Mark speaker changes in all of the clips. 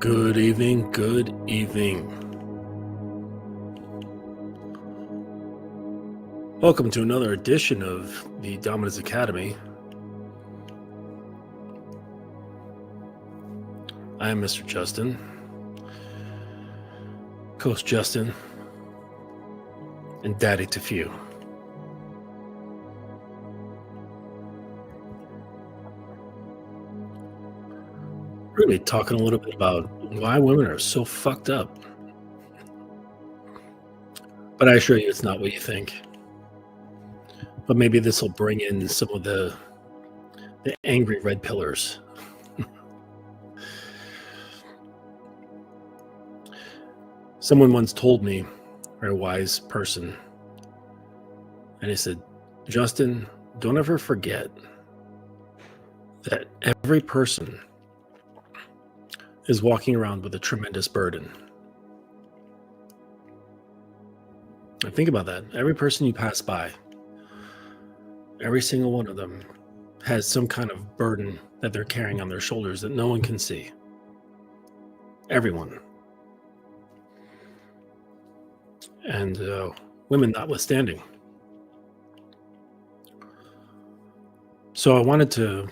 Speaker 1: Good evening, good evening. Welcome to another edition of the Dominance Academy. I am Mr. Justin, Coach Justin, and Daddy to Few. Really talking a little bit about why women are so fucked up. But I assure you it's not what you think. But maybe this will bring in some of the angry red pillars. Someone once told me, a very wise person, and he said, Justin, don't ever forget that every person is walking around with a tremendous burden. And think about that. Every person you pass by, every single one of them has some kind of burden that they're carrying on their shoulders that no one can see. Everyone. And women notwithstanding. So I wanted to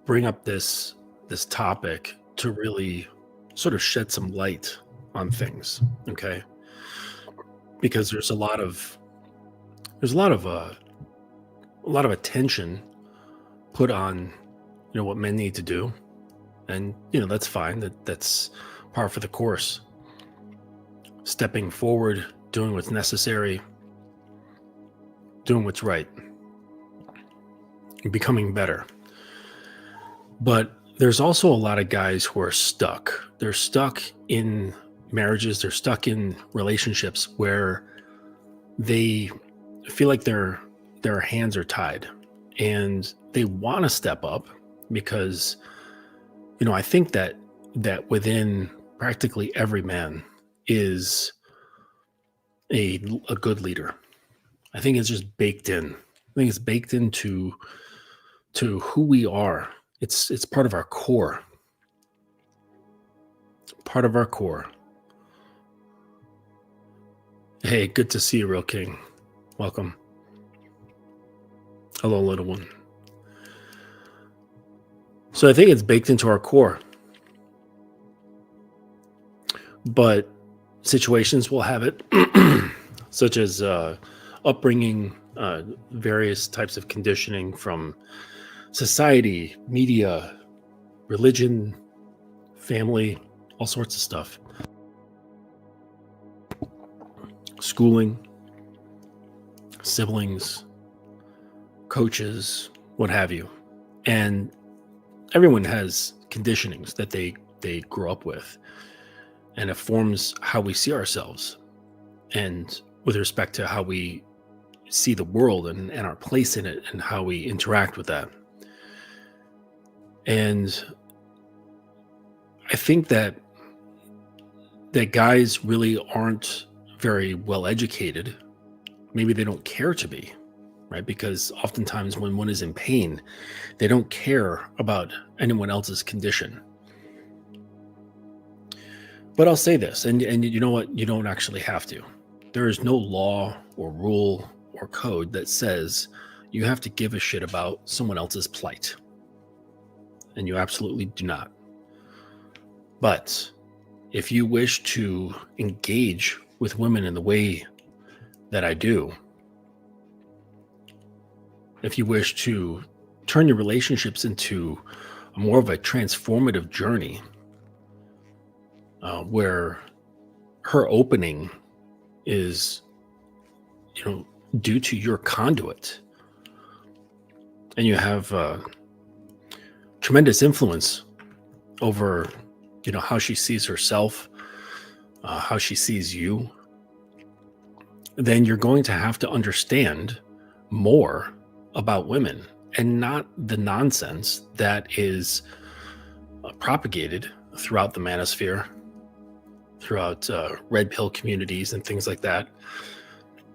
Speaker 1: bring up this topic to really sort of shed some light on things, okay? Because there's a lot of attention put on, what men need to do, and that's fine. That's par for the course. Stepping forward, doing what's necessary, doing what's right, and becoming better. But there's also a lot of guys who are stuck. They're stuck in marriages. They're stuck in relationships where they feel like their hands are tied, and they want to step up because, I think that within practically every man is a good leader. I think it's just baked in. I think it's baked into who we are. It's part of our core. Part of our core. Hey, good to see you, Real King. Welcome. Hello, little one. So I think it's baked into our core. But situations will have it, such as upbringing, various types of conditioning from society, media, religion, family, all sorts of stuff. Schooling, siblings, coaches, what have you. And everyone has conditionings that they grew up with. And it forms how we see ourselves, and with respect to how we see the world and our place in it and how we interact with that. And I think that guys really aren't very well educated. Maybe they don't care to be, right? Because oftentimes when one is in pain, they don't care about anyone else's condition. But I'll say this, and you know what? You don't actually have to. There is no law or rule or code that says you have to give a shit about someone else's plight. And you absolutely do not. But if you wish to engage with women in the way that I do, if you wish to turn your relationships into more of a transformative journey, where her opening is, due to your conduit, and you have tremendous influence over, how she sees herself, how she sees you, then you're going to have to understand more about women and not the nonsense that is propagated throughout the manosphere, throughout red pill communities and things like that.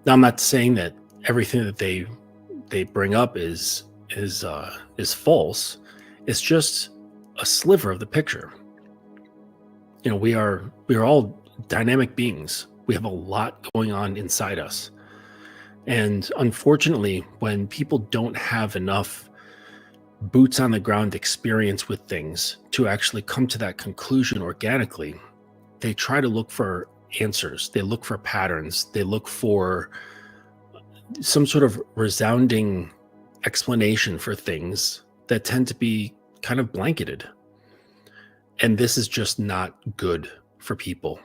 Speaker 1: Now, I'm not saying that everything that they bring up is false. It's just a sliver of the picture. we are all dynamic beings. We have a lot going on inside us. And unfortunately, when people don't have enough boots on the ground experience with things to actually come to that conclusion organically, they try to look for answers. They look for patterns. They look for some sort of resounding explanation for things that tend to be kind of blanketed. And this is just not good for people.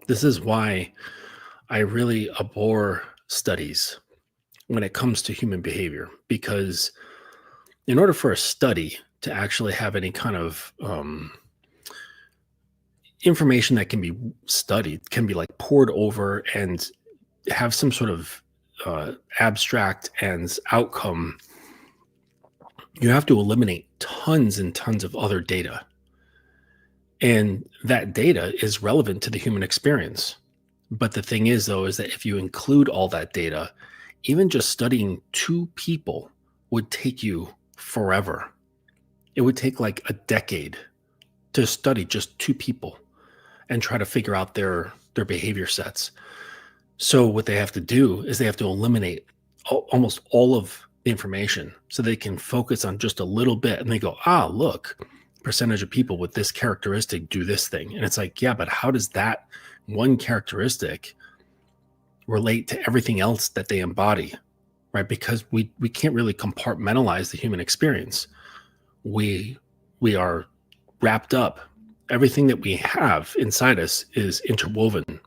Speaker 1: This is why I really abhor studies when it comes to human behavior, because in order for a study to actually have any kind of information that can be studied, can be like poured over and have some sort of abstract and outcome, you have to eliminate tons and tons of other data. And that data is relevant to the human experience. But the thing is, though, is that if you include all that data, even just studying two people would take you forever. It would take like a decade to study just two people and try to figure out their behavior sets. So what they have to do is they have to eliminate almost all of the information so they can focus on just a little bit. And they go, look, percentage of people with this characteristic do this thing. And it's like, yeah, but how does that one characteristic relate to everything else that they embody, right? Because we can't really compartmentalize the human experience. We are wrapped up. Everything that we have inside us is interwoven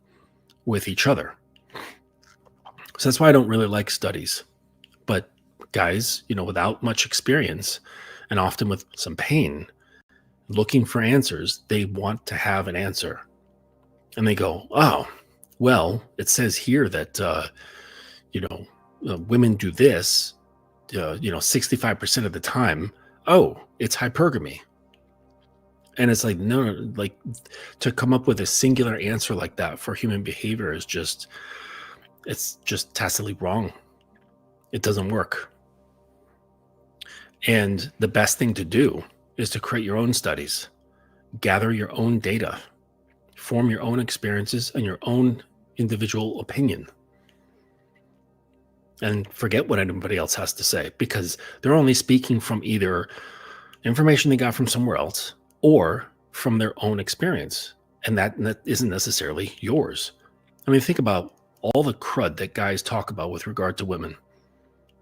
Speaker 1: with each other. So that's why I don't really like studies. But guys, without much experience and often with some pain, looking for answers, they want to have an answer. And they go, well, it says here that, women do this, 65% of the time. Oh, it's hypergamy. And it's like, no, like to come up with a singular answer like that for human behavior is it's just tacitly wrong. It doesn't work. And the best thing to do is to create your own studies, gather your own data, form your own experiences and your own individual opinion. And forget what anybody else has to say, because they're only speaking from either information they got from somewhere else or from their own experience. And that isn't necessarily yours. I mean, think about all the crud that guys talk about with regard to women.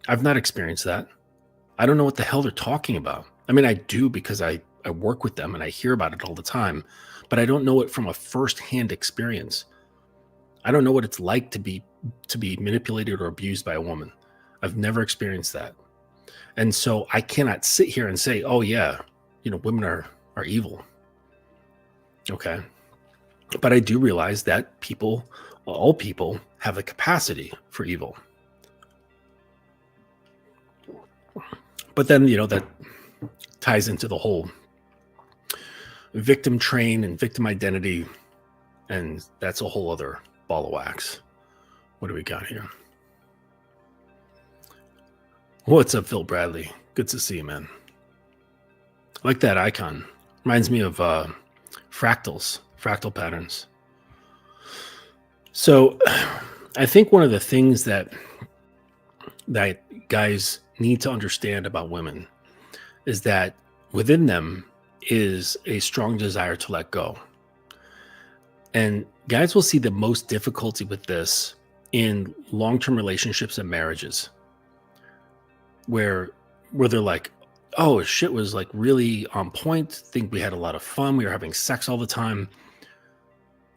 Speaker 1: I've not experienced that. I don't know what the hell they're talking about. I mean, I do because I work with them and I hear about it all the time, but I don't know it from a firsthand experience. I don't know what it's like to be manipulated or abused by a woman. I've never experienced that. And so I cannot sit here and say, oh yeah, women are evil. Okay. But I do realize that all people have a capacity for evil. But then, that ties into the whole victim train and victim identity. And that's a whole other ball of wax. What do we got here? What's up, Phil Bradley? Good to see you, man. I like that icon. Reminds me of fractal patterns. So I think one of the things that guys need to understand about women is that within them is a strong desire to let go. And guys will see the most difficulty with this in long-term relationships and marriages, where they're like, oh, shit was like really on point. Think we had a lot of fun. We were having sex all the time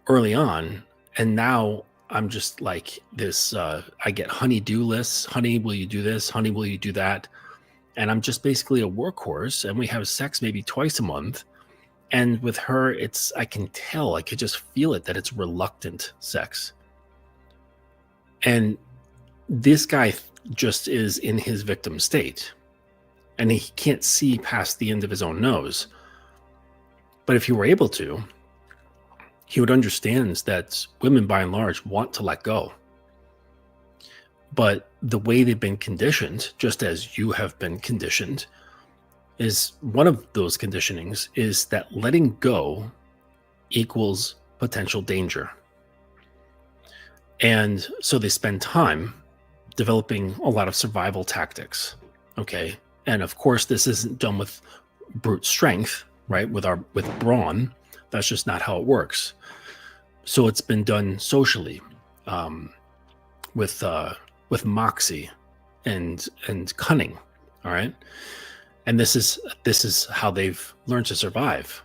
Speaker 1: early on. And now I'm just like this, I get honey-do lists. Honey, will you do this? Honey, will you do that? And I'm just basically a workhorse, and we have sex maybe twice a month. And with her, I can tell, I could just feel it, that it's reluctant sex. And this guy just is in his victim state, and he can't see past the end of his own nose. But if he were able to, he would understand that women by and large want to let go. But the way they've been conditioned, just as you have been conditioned, is one of those conditionings is that letting go equals potential danger. And so they spend time developing a lot of survival tactics. Okay. And of course, this isn't done with brute strength, right? With brawn. That's just not how it works. So it's been done socially, with moxie and cunning. All right. And this is how they've learned to survive.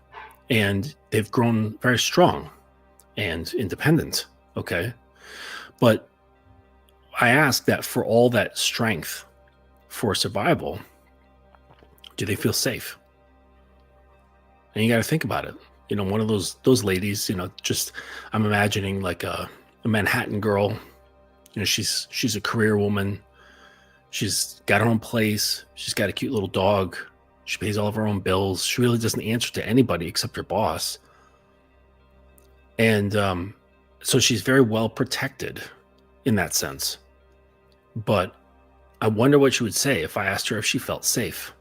Speaker 1: And they've grown very strong and independent. Okay. But I ask that for all that strength for survival, do they feel safe? And you got to think about it. You know, one of those ladies, you know, just I'm imagining like a Manhattan girl. You know, she's a career woman. She's got her own place. She's got a cute little dog. She pays all of her own bills. She really doesn't answer to anybody except her boss. And so she's very well protected in that sense. But I wonder what she would say if I asked her if she felt safe.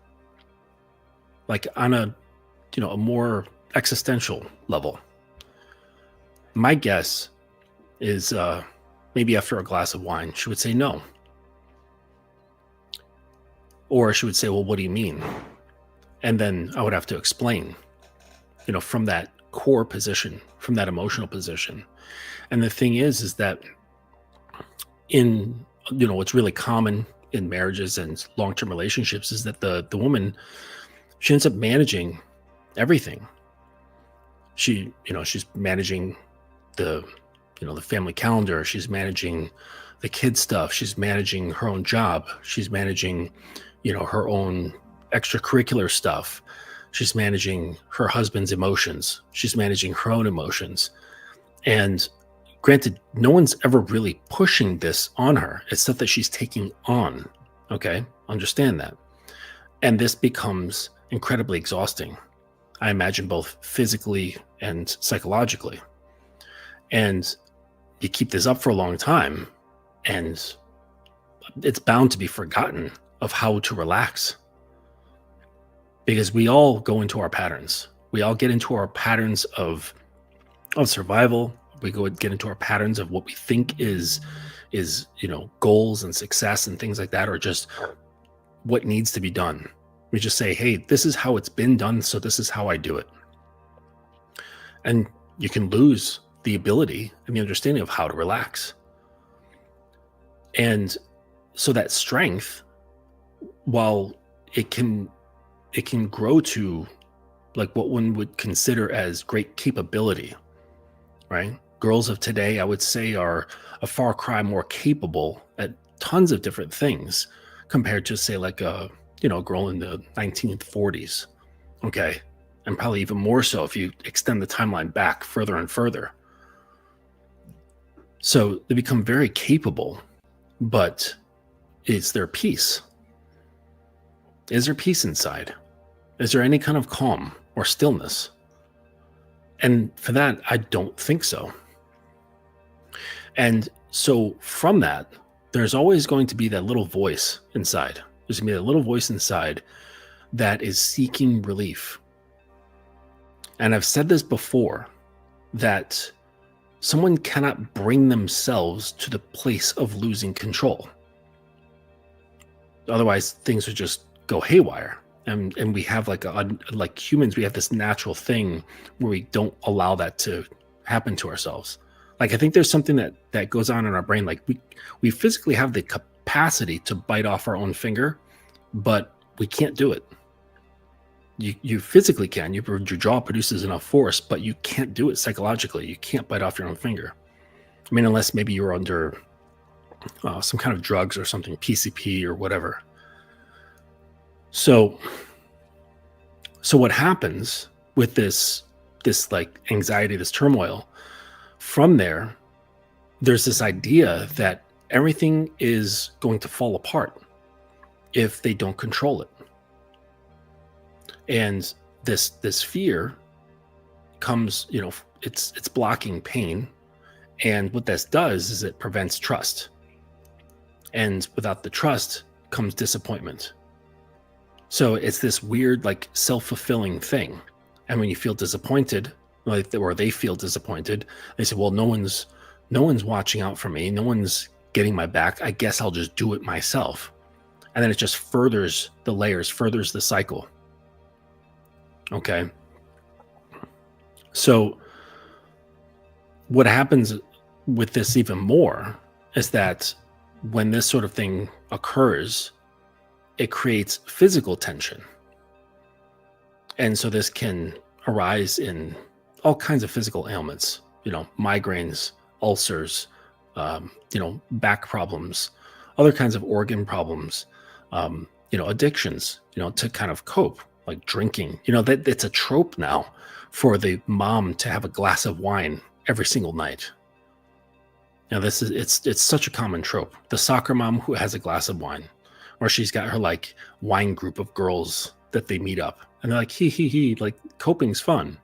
Speaker 1: Like on a more existential level. My guess is maybe after a glass of wine, she would say no. Or she would say, well, what do you mean? And then I would have to explain, from that core position, from that emotional position. And the thing is that in, what's really common in marriages and long-term relationships is that the woman, she ends up managing everything. She's managing the family calendar. She's managing the kid stuff. She's managing her own job. She's managing, her own extracurricular stuff. She's managing her husband's emotions. She's managing her own emotions. And granted, no one's ever really pushing this on her. It's stuff that she's taking on. Okay, understand that. And this becomes incredibly exhausting. I imagine both physically and psychologically. And you keep this up for a long time, and it's bound to be forgotten of how to relax. Because we all go into our patterns. We all get into our patterns of survival. We get into our patterns of what we think is goals and success and things like that, or just what needs to be done. We just say, hey, this is how it's been done, so this is how I do it. And you can lose the ability and the understanding of how to relax. And so that strength, while it can grow to like what one would consider as great capability, right? Girls of today, I would say, are a far cry more capable at tons of different things compared to, say, like a girl in the 1940s. Okay. And probably even more so if you extend the timeline back further and further. So they become very capable, but is there peace? Is there peace inside? Is there any kind of calm or stillness? And for that, I don't think so. And so from that, there's always going to be that little voice inside. There's going to be that little voice inside that is seeking relief. And I've said this before, that someone cannot bring themselves to the place of losing control. Otherwise, things would just go haywire. And we have like humans, we have this natural thing where we don't allow that to happen to ourselves. Like, I think there's something that goes on in our brain. Like we physically have the capacity to bite off our own finger, but we can't do it. You physically can. Your jaw produces enough force, but you can't do it psychologically. You can't bite off your own finger. I mean, unless maybe you're under some kind of drugs or something, PCP or whatever. So what happens with this like anxiety, this turmoil? From there's this idea that everything is going to fall apart if they don't control it. And this fear comes, it's blocking pain. And what this does is it prevents trust. And without the trust comes disappointment. So it's this weird, like, self-fulfilling thing. And when you feel disappointed, like, or they feel disappointed. They say, well, no one's watching out for me. No one's getting my back. I guess I'll just do it myself. And then it just furthers the layers, furthers the cycle. Okay. So what happens with this even more is that when this sort of thing occurs, it creates physical tension. And so this can arise in all kinds of physical ailments, migraines, ulcers, back problems, other kinds of organ problems, addictions, to kind of cope, like drinking. That it's a trope now for the mom to have a glass of wine every single night. It's such a common trope. The soccer mom who has a glass of wine, or she's got her like wine group of girls that they meet up, and they're like, he, like coping's fun,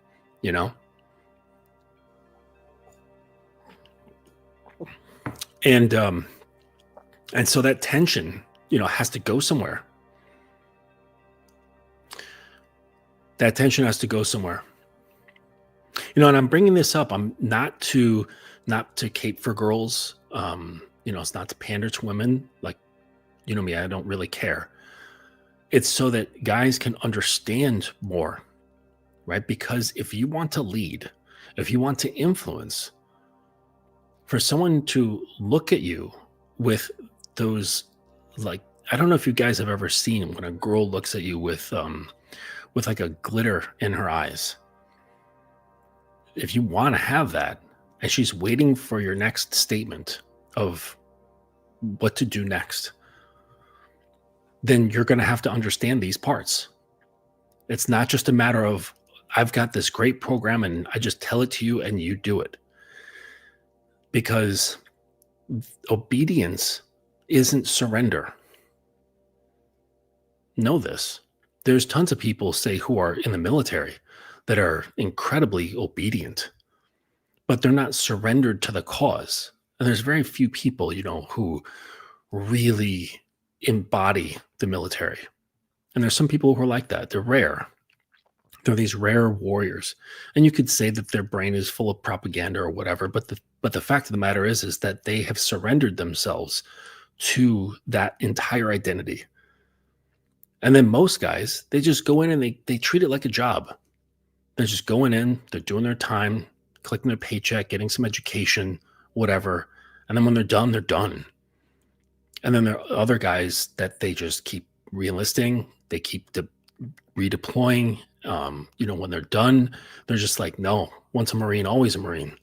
Speaker 1: And so that tension, has to go somewhere. That tension has to go somewhere. And I'm bringing this up. I'm not to cape for girls. It's not to pander to women. Like, me, I don't really care. It's so that guys can understand more, right? Because if you want to lead, if you want to influence, for someone to look at you with those, like, I don't know if you guys have ever seen when a girl looks at you with like a glitter in her eyes. If you want to have that, and she's waiting for your next statement of what to do next, then you're going to have to understand these parts. It's not just a matter of, I've got this great program and I just tell it to you and you do it. Because obedience isn't surrender. Know this. There's tons of people, say, who are in the military that are incredibly obedient, but they're not surrendered to the cause. And there's very few people, who really embody the military. And there's some people who are like that. They're rare. They're these rare warriors. And you could say that their brain is full of propaganda or whatever, but the fact of the matter is that they have surrendered themselves to that entire identity. And then most guys, they just go in and they treat it like a job. They're just going in, they're doing their time, collecting their paycheck, getting some education, whatever. And then when they're done, they're done. And then there are other guys that they just keep re-enlisting, they keep redeploying. When they're done, they're just like, no, once a Marine, always a Marine.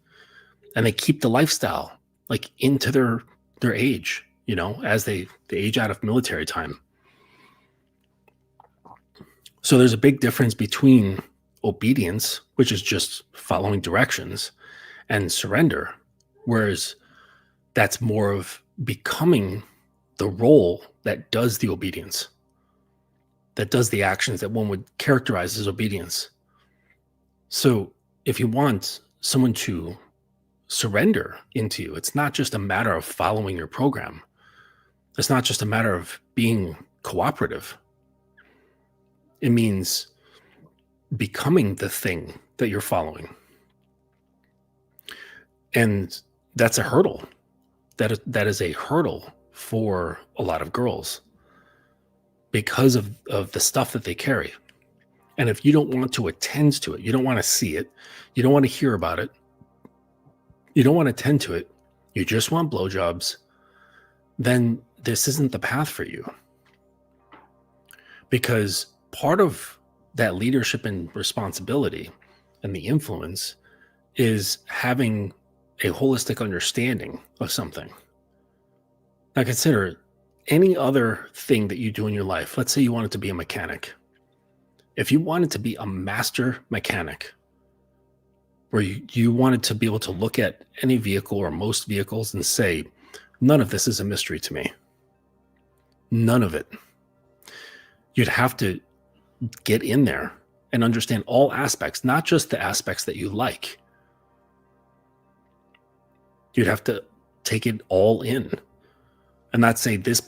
Speaker 1: And they keep the lifestyle like into their age, as they age out of military time. So there's a big difference between obedience, which is just following directions, and surrender, whereas that's more of becoming the role that does the obedience, that does the actions that one would characterize as obedience. So if you want someone to surrender into you, it's not just a matter of following your program. It's not just a matter of being cooperative. It means becoming the thing that you're following. And that's a hurdle. That is a hurdle for a lot of girls because of the stuff that they carry. And if you don't want to attend to it, you don't want to see it, you don't want to hear about it, you don't want to attend to it, you just want blowjobs, then this isn't the path for you. Because part of that leadership and responsibility and the influence is having a holistic understanding of something. Now consider any other thing that you do in your life. Let's say you wanted to be a mechanic. If you wanted to be a master mechanic, where you wanted to be able to look at any vehicle or most vehicles and say, none of this is a mystery to me. None of it. You'd have to get in there and understand all aspects, not just the aspects that you like. You'd have to take it all in and not say this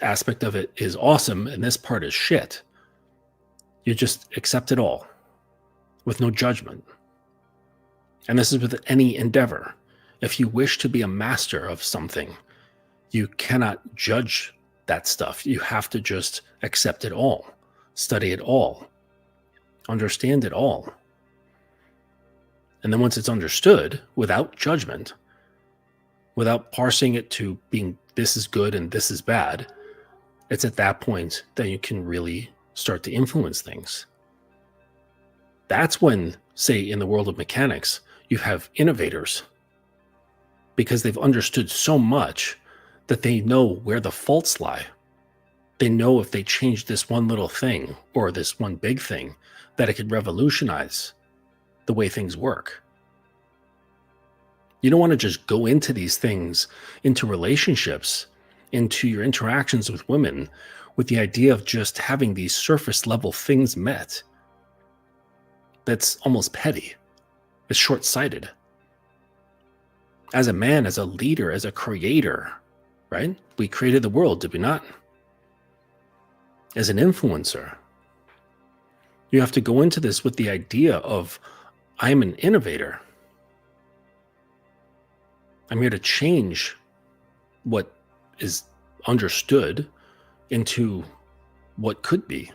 Speaker 1: aspect of it is awesome and this part is shit. You just accept it all with no judgment. And this is with any endeavor. If you wish to be a master of something, you cannot judge that stuff. You have to just accept it all, study it all, understand it all. And then once it's understood, without judgment, without parsing it to being this is good and this is bad, it's at that point that you can really start to influence things. That's when, say, in the world of mechanics, you have innovators, because they've understood so much that they know where the faults lie. They know if they change this one little thing or this one big thing, that it could revolutionize the way things work. You don't want to just go into these things, into relationships, into your interactions with women, with the idea of just having these surface level things met. That's almost petty. It's short-sighted. As a man, as a leader, as a creator, right? We created the world, did we not? As an influencer, you have to go into this with the idea of, I'm an innovator. I'm here to change what is understood into what could be.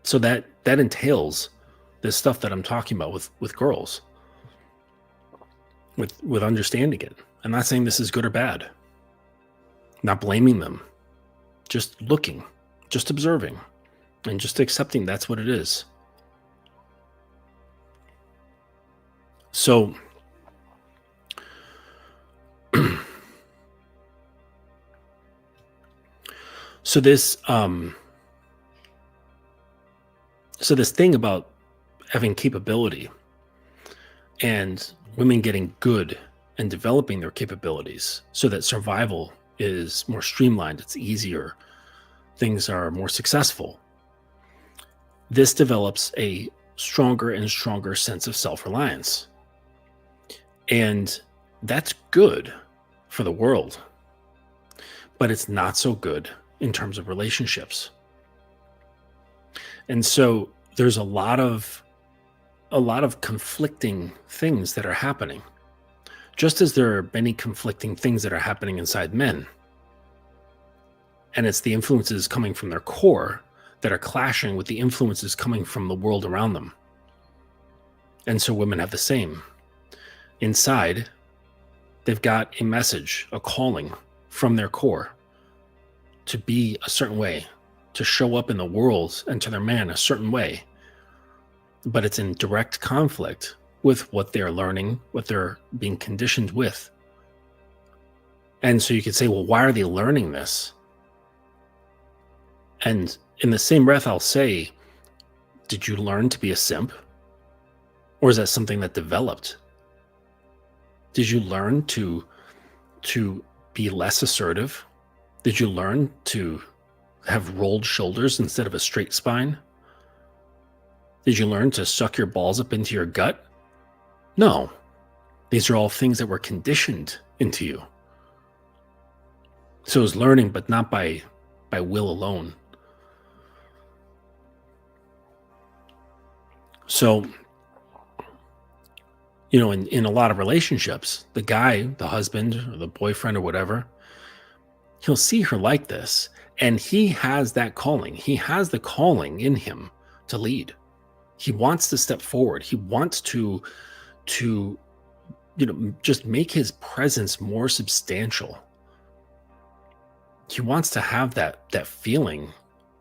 Speaker 1: So that entails this stuff that I'm talking about with girls, with understanding it. I'm not saying this is good or bad. Not blaming them, just looking, just observing, and just accepting that's what it is. So this thing about having capability and women getting good and developing their capabilities so that survival is more streamlined, it's easier, things are more successful. This develops a stronger and stronger sense of self-reliance. And that's good for the world, but it's not so good in terms of relationships. And so there's a lot of conflicting things that are happening, just as there are many conflicting things that are happening inside men. And it's the influences coming from their core that are clashing with the influences coming from the world around them. And so women have the same. Inside, they've got a message, a calling from their core to be a certain way, to show up in the world and to their man a certain way. But it's in direct conflict with what they're learning, what they're being conditioned with. And so you could say, well, why are they learning this? And in the same breath, I'll say, did you learn to be a simp? Or is that something that developed? Did you learn to be less assertive? Did you learn to have rolled shoulders instead of a straight spine? Did you learn to suck your balls up into your gut? No. These are all things that were conditioned into you. So it's learning, but not by will alone. So, you know, in a lot of relationships, the guy, the husband or the boyfriend or whatever, he'll see her like this, and he has that calling. He has the calling in him to lead. He wants to step forward. He wants to just make his presence more substantial. He wants to have that feeling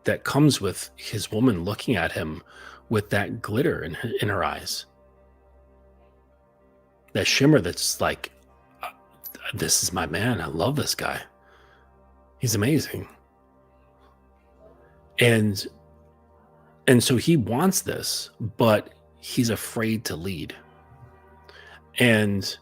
Speaker 1: that comes with his woman looking at him with that glitter in her eyes. That shimmer that's like, this is my man. I love this guy. He's amazing. And so he wants this, but he's afraid to lead. And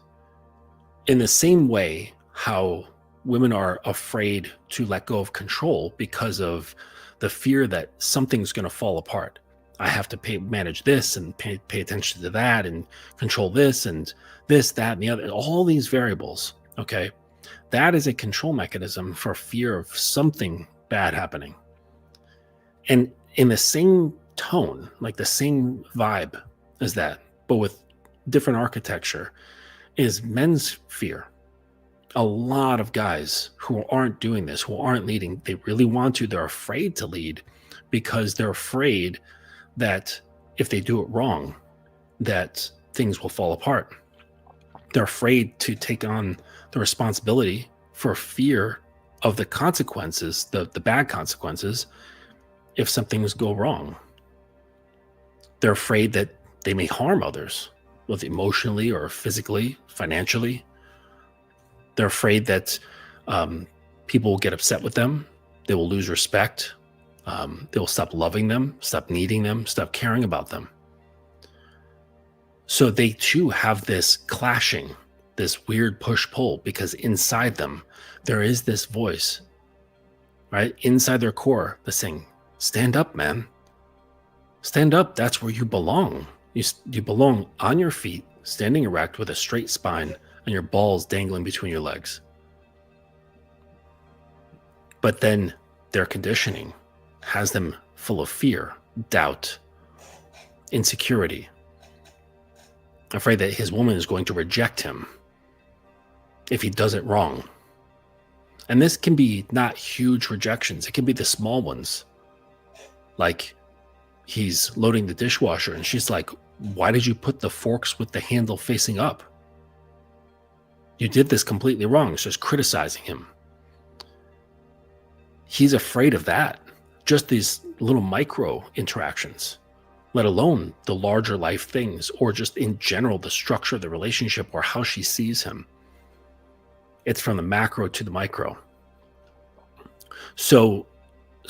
Speaker 1: in the same way how women are afraid to let go of control because of the fear that something's going to fall apart. I have to manage this and pay attention to that and control this and this, that, and the other, all these variables. Okay. That is a control mechanism for fear of something bad happening. And in the same tone, like the same vibe as that, but with different architecture, is men's fear. A lot of guys who aren't doing this, who aren't leading, they really want to, they're afraid to lead because they're afraid that if they do it wrong, that things will fall apart. They're afraid to take on the responsibility for fear of the consequences, the bad consequences, if some things go wrong. They're afraid that they may harm others, both emotionally or physically, financially. They're afraid that people will get upset with them. They will lose respect. They will stop loving them, stop needing them, stop caring about them. So they too have this clashing, this weird push-pull, because inside them, there is this voice, right? Inside their core, that's saying, stand up, man. Stand up, that's where you belong. You belong on your feet, standing erect with a straight spine and your balls dangling between your legs. But then their conditioning has them full of fear, doubt, insecurity, afraid that his woman is going to reject him if he does it wrong. And this can be not huge rejections. It can be the small ones. Like he's loading the dishwasher and she's like, why did you put the forks with the handle facing up? You did this completely wrong. It's just criticizing him. He's afraid of that. Just these little micro interactions, let alone the larger life things, or just in general, the structure of the relationship or how she sees him. It's from the macro to the micro. So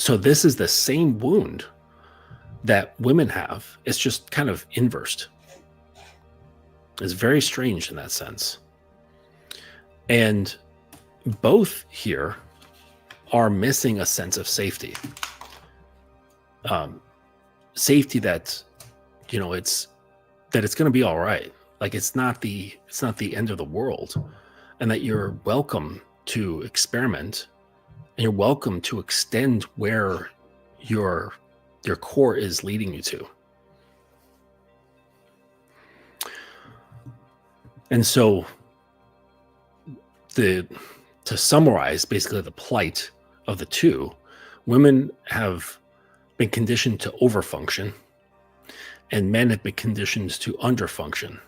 Speaker 1: this is the same wound that women have. It's just kind of inversed. It's very strange in that sense. And both here are missing a sense of safety. Safety that, it's going to be all right. Like it's not the end of the world, and that you're welcome to experiment and you're welcome to extend where your core is leading you to. And so to summarize basically the plight of the two, women have been conditioned to overfunction and men have been conditioned to underfunction.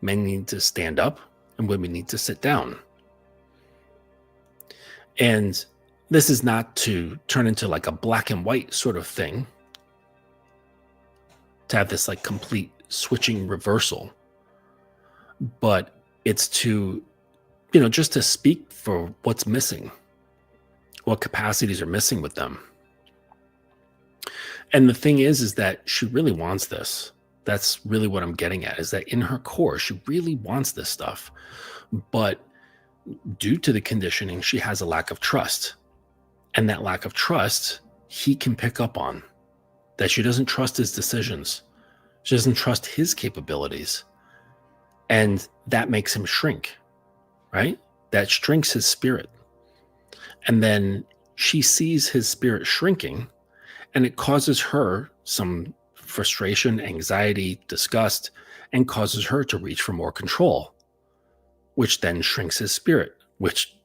Speaker 1: Men need to stand up and women need to sit down. And this is not to turn into like a black and white sort of thing, to have this like complete switching reversal, but it's to, just to speak for what's missing, what capacities are missing with them. And the thing is that she really wants this. That's really what I'm getting at, is that in her core, she really wants this stuff. But due to the conditioning, she has a lack of trust. And that lack of trust, he can pick up on. That she doesn't trust his decisions. She doesn't trust his capabilities. And that makes him shrink, right? That shrinks his spirit. And then she sees his spirit shrinking, and it causes her some frustration, anxiety, disgust, and causes her to reach for more control, which then shrinks his spirit, which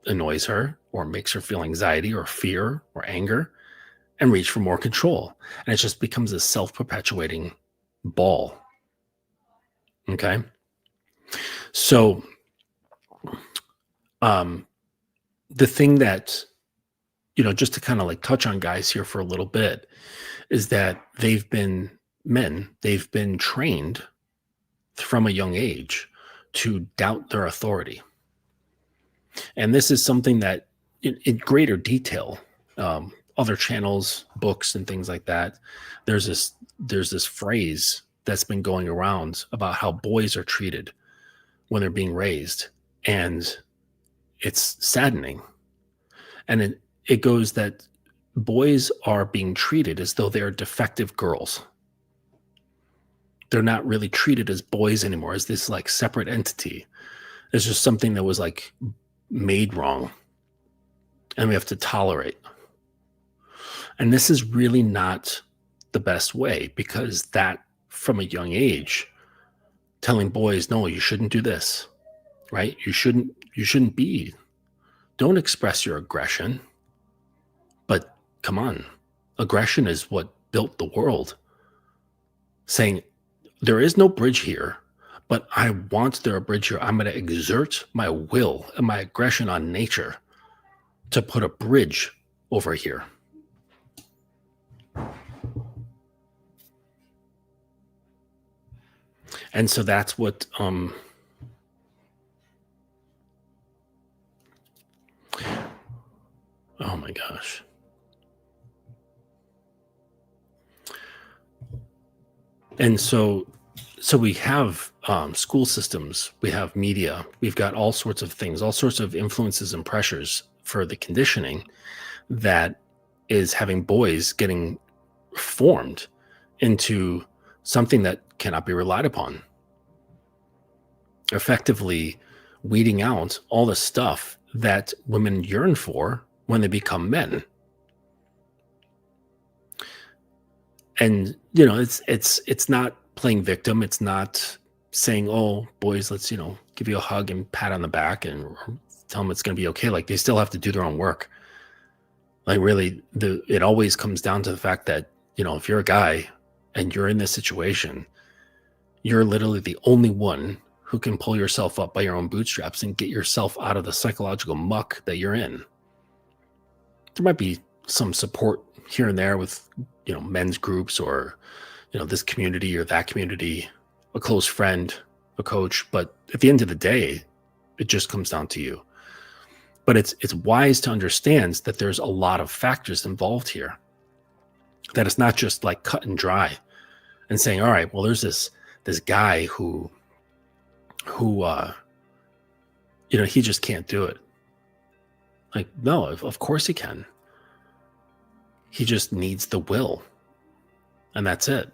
Speaker 1: annoys her or makes her feel anxiety or fear or anger and reach for more control. And it just becomes a self-perpetuating ball. Okay. So, the thing that, just to kind of like touch on guys here for a little bit, is that they've been trained from a young age to doubt their authority. And this is something that in greater detail, other channels, books and things like that, there's this phrase that's been going around about how boys are treated when they're being raised. And it's saddening. And it goes that boys are being treated as though they're defective girls. They're not really treated as boys anymore, as this like separate entity. It's just something that was like made wrong and we have to tolerate. And this is really not the best way, because that, from a young age, telling boys, no, you shouldn't do this, right? You shouldn't be, don't express your aggression. But come on, aggression is what built the world. Saying there is no bridge here, but I want there a bridge here. I'm going to exert my will and my aggression on nature to put a bridge over here. And so that's what oh my gosh. And so we have school systems, we have media, we've got all sorts of things, all sorts of influences and pressures for the conditioning that is having boys getting formed into something that cannot be relied upon, effectively weeding out all the stuff that women yearn for when they become men. And it's not playing victim. It's not saying, oh, boys, let's give you a hug and pat on the back and tell them it's going to be okay. Like, they still have to do their own work. Like, really, it always comes down to the fact that if you're a guy and you're in this situation, you're literally the only one who can pull yourself up by your own bootstraps and get yourself out of the psychological muck that you're in. There might be some support here and there with men's groups, or this community or that community, a close friend, a coach, but at the end of the day, it just comes down to you. But it's wise to understand that there's a lot of factors involved here, that it's not just like cut and dry and saying, all right, well, there's this guy who he just can't do it. Like, no, of course he can. He just needs the will, and that's it.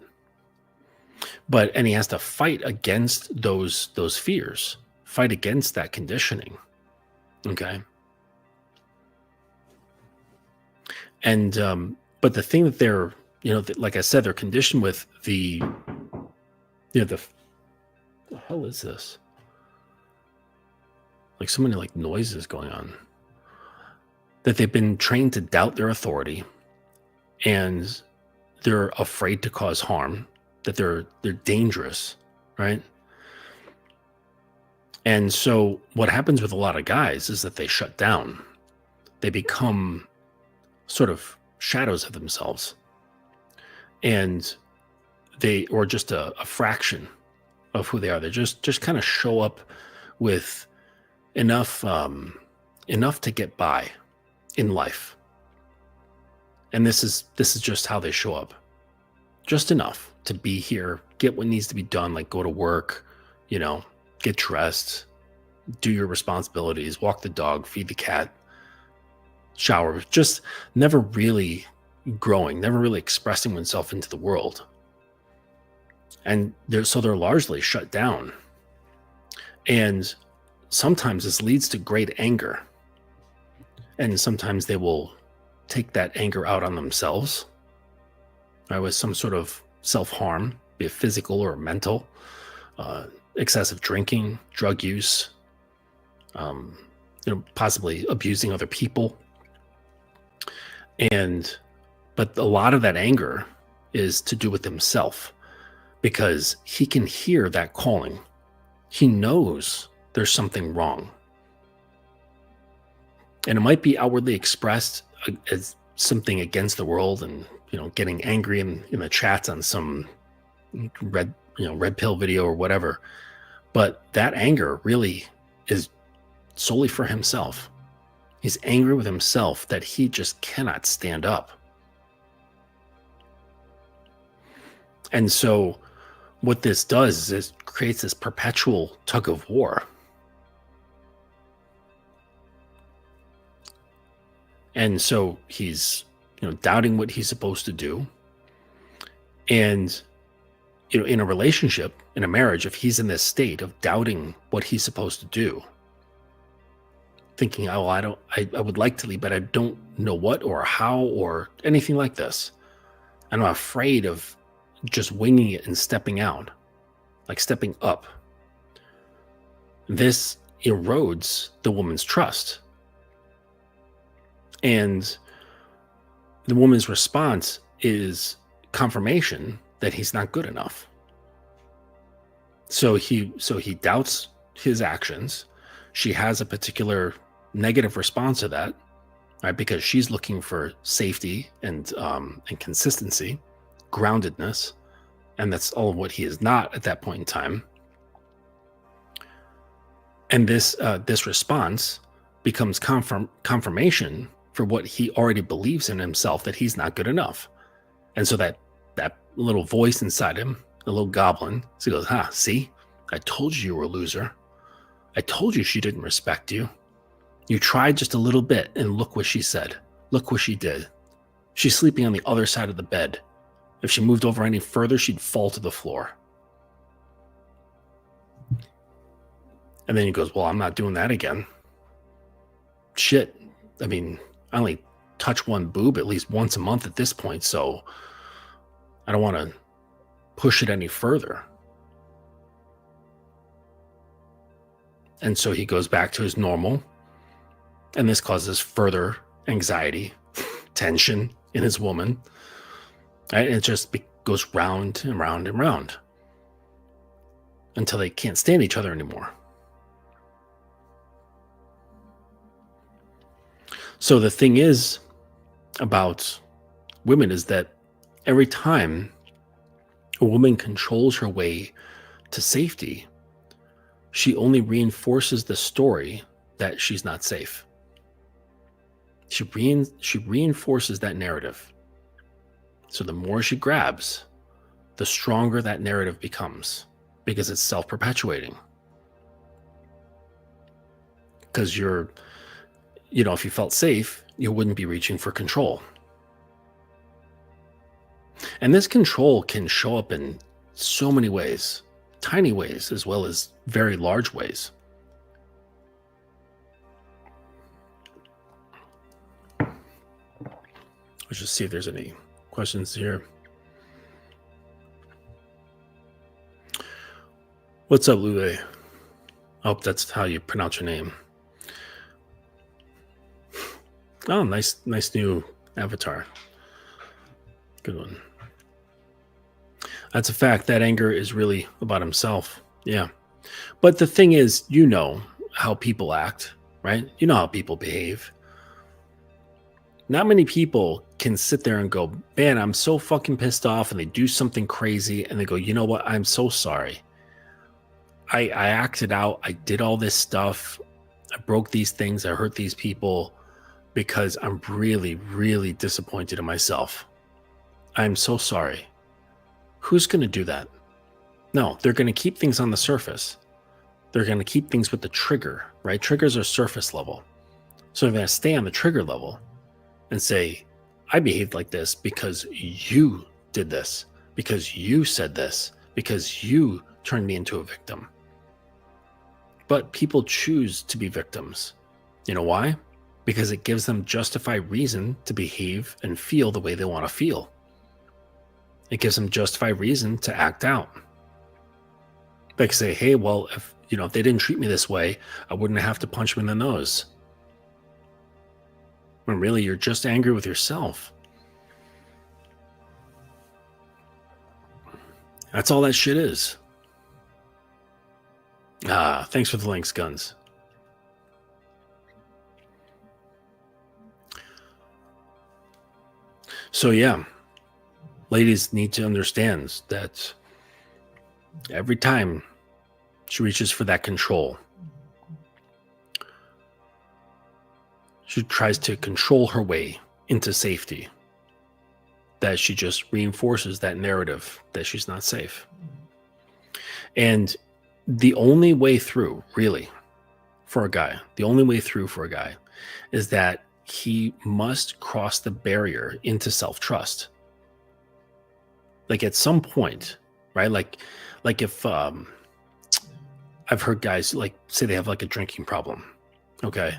Speaker 1: And he has to fight against those fears, fight against that conditioning. Okay. And but the thing that they're like I said, they're conditioned with the hell is this? Like, so many noises going on, that they've been trained to doubt their authority, and they're afraid to cause harm, that they're dangerous, right? And so what happens with a lot of guys is that they shut down. They become sort of shadows of themselves, and or just a fraction of who they are. They just kind of show up with enough to get by in life. And this is just how they show up. Just enough to be here, get what needs to be done, like go to work, get dressed, do your responsibilities, walk the dog, feed the cat, shower, just never really growing, never really expressing oneself into the world. And they're largely shut down. And sometimes this leads to great anger. And sometimes they will take that anger out on themselves, right, with some sort of self-harm, be it physical or mental, excessive drinking, drug use, possibly abusing other people. But a lot of that anger is to do with himself, because he can hear that calling. He knows there's something wrong. And it might be outwardly expressed as something against the world, and getting angry in the chats on some red pill video or whatever. But that anger really is solely for himself. He's angry with himself that he just cannot stand up. And so what this does is it creates this perpetual tug of war. And so he's, doubting what he's supposed to do. And, in a relationship, in a marriage, if he's in this state of doubting what he's supposed to do, thinking, oh, I would like to lead, but I don't know what or how or anything like this. And I'm afraid of just winging it and stepping out, like stepping up. This erodes the woman's trust. And the woman's response is confirmation that he's not good enough. So he doubts his actions. She has a particular negative response to that, right? Because she's looking for safety and consistency, groundedness, and that's all of what he is not at that point in time. And this response becomes confirmation for what he already believes in himself, that he's not good enough. And so that little voice inside him, the little goblin, so he goes, see, I told you were a loser. I told you she didn't respect you. You tried just a little bit, and look what she said. Look what she did. She's sleeping on the other side of the bed. If she moved over any further, she'd fall to the floor. And then he goes, well, I'm not doing that again. Shit. I mean, I only touch one boob at least once a month at this point, so I don't want to push it any further. And so he goes back to his normal, and this causes further anxiety, tension in his woman. Right? And it just goes round and round and round until they can't stand each other anymore. So the thing is about women is that every time a woman controls her way to safety, she only reinforces the story that she's not safe. She reinforces that narrative. So the more she grabs, the stronger that narrative becomes, because it's self-perpetuating. Because if you felt safe, you wouldn't be reaching for control. And this control can show up in so many ways, tiny ways as well as very large ways. Let's just see if there's any questions here. What's up, Lule? I hope that's how you pronounce your name. Oh, nice new avatar. Good one. That's a fact. That anger is really about himself. Yeah. But the thing is, you know how people act, right? You know how people behave. Not many people can sit there and go, man, I'm so fucking pissed off, and they do something crazy and they go, you know what? I'm so sorry. I acted out. I did all this stuff. I broke these things. I hurt these people because I'm really, really disappointed in myself. I'm so sorry. Who's going to do that? No, they're going to keep things on the surface. They're going to keep things with the trigger, right? Triggers are surface level. So they're going to stay on the trigger level and say, I behaved like this because you did this, because you said this, because you turned me into a victim. But people choose to be victims. You know why? Because it gives them justified reason to behave and feel the way they want to feel. It gives them justified reason to act out. They can say, hey, well, if they didn't treat me this way, I wouldn't have to punch them in the nose. When really you're just angry with yourself. That's all that shit is. Thanks for the links, Guns. So yeah, ladies need to understand that every time she reaches for that control, she tries to control her way into safety, that she just reinforces that narrative that she's not safe. And the only way through, really, for a guy, is that he must cross the barrier into self-trust. Like at some point, right? Like if I've heard guys like say they have like a drinking problem, Okay.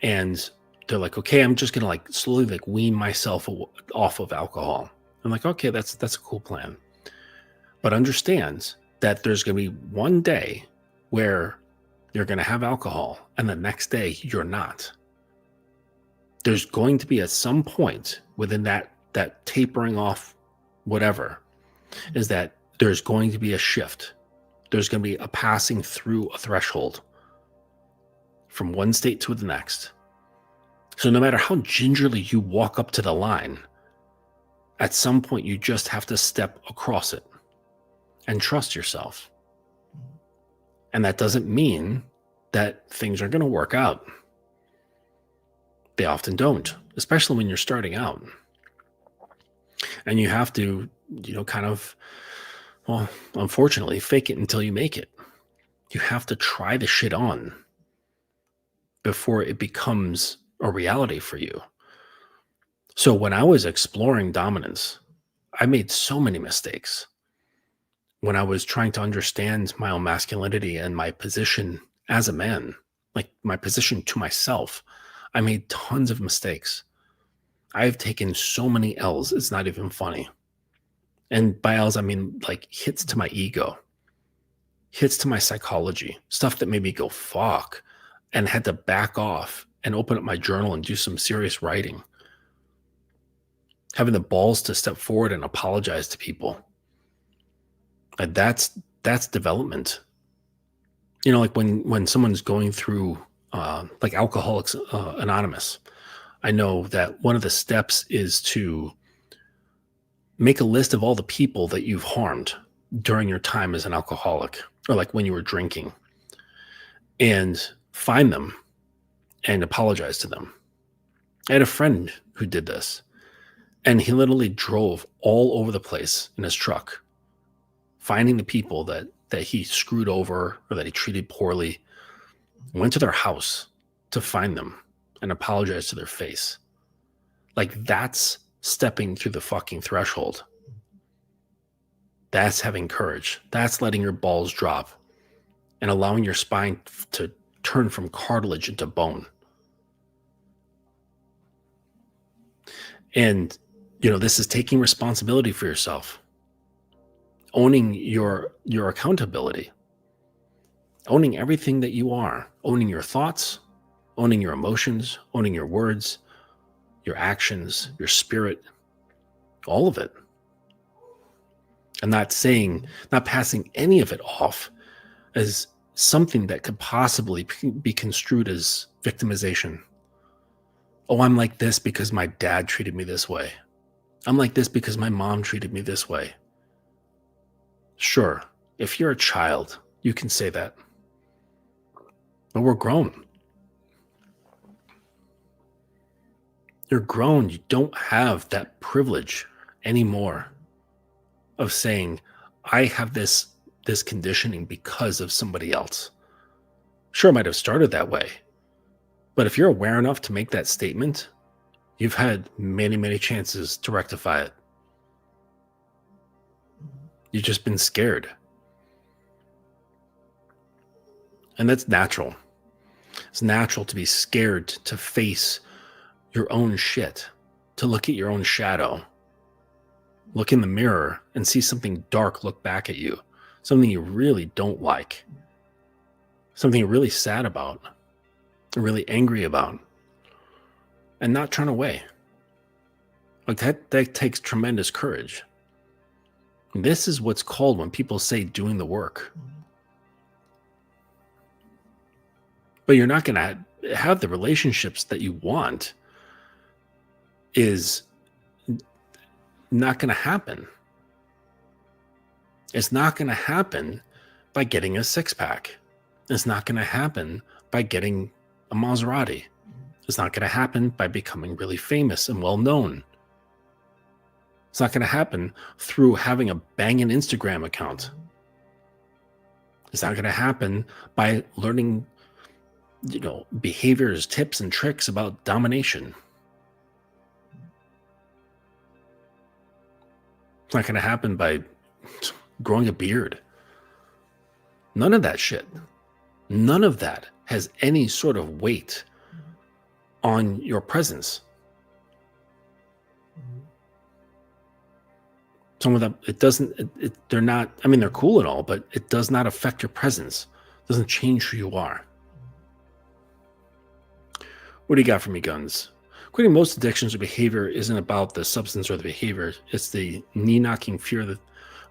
Speaker 1: And they're like, okay, I'm just going to like slowly like wean myself off of alcohol. I'm like, okay, that's a cool plan. But understand that there's going to be one day where you're going to have alcohol and the next day you're not. There's going to be at some point within that tapering off, whatever, is that there's going to be a shift. There's going to be a passing through a threshold from one state to the next. So no matter how gingerly you walk up to the line, at some point you just have to step across it and trust yourself. And that doesn't mean that things are going to work out. They often don't, especially when you're starting out. And you have to, kind of, well, unfortunately, fake it until you make it. You have to try the shit on before it becomes a reality for you. So when I was exploring dominance, I made so many mistakes. When I was trying to understand my own masculinity and my position as a man, like my position to myself, I made tons of mistakes. I've taken so many L's, it's not even funny. And by L's, I mean like hits to my ego, hits to my psychology, stuff that made me go, fuck, and had to back off and open up my journal and do some serious writing. Having the balls to step forward and apologize to people. And that's development. Like when someone's going through like Alcoholics Anonymous, I know that one of the steps is to make a list of all the people that you've harmed during your time as an alcoholic, or like when you were drinking, and find them and apologize to them. I had a friend who did this, and he literally drove all over the place in his truck, finding the people that he screwed over or that he treated poorly, went to their house to find them and apologize to their face. Like, that's stepping through the fucking threshold. That's having courage. That's letting your balls drop and allowing your spine to turn from cartilage into bone. And, this is taking responsibility for yourself, owning your accountability, owning everything that you are, owning your thoughts, owning your emotions, owning your words, your actions, your spirit, all of it. And not passing any of it off as something that could possibly be construed as victimization. Oh, I'm like this because my dad treated me this way. I'm like this because my mom treated me this way. Sure, if you're a child, you can say that. But we're grown. You're grown. You don't have that privilege anymore of saying, I have this conditioning because of somebody else. Sure, it might have started that way. But if you're aware enough to make that statement, you've had many, many chances to rectify it. You've just been scared. And that's natural. It's natural to be scared to face your own shit, to look at your own shadow, look in the mirror and see something dark look back at you, something you really don't like, something you're really sad about, really angry about, and not turn away. Like that takes tremendous courage. This is what's called, when people say doing the work. But you're not going to have the relationships that you want, is not going to happen. It's not going to happen by getting a six-pack. It's not going to happen by getting a Maserati. It's not going to happen by becoming really famous and well-known. It's not going to happen through having a banging Instagram account. It's not going to happen by learning, behaviors, tips, and tricks about domination. It's not going to happen by growing a beard. None of that shit. None of that has any sort of weight on your presence. Some of them, it doesn't, they're not, I mean, they're cool and all, but it does not affect your presence. It doesn't change who you are. What do you got for me, Guns? Quitting most addictions or behavior isn't about the substance or the behavior. It's the knee-knocking fear of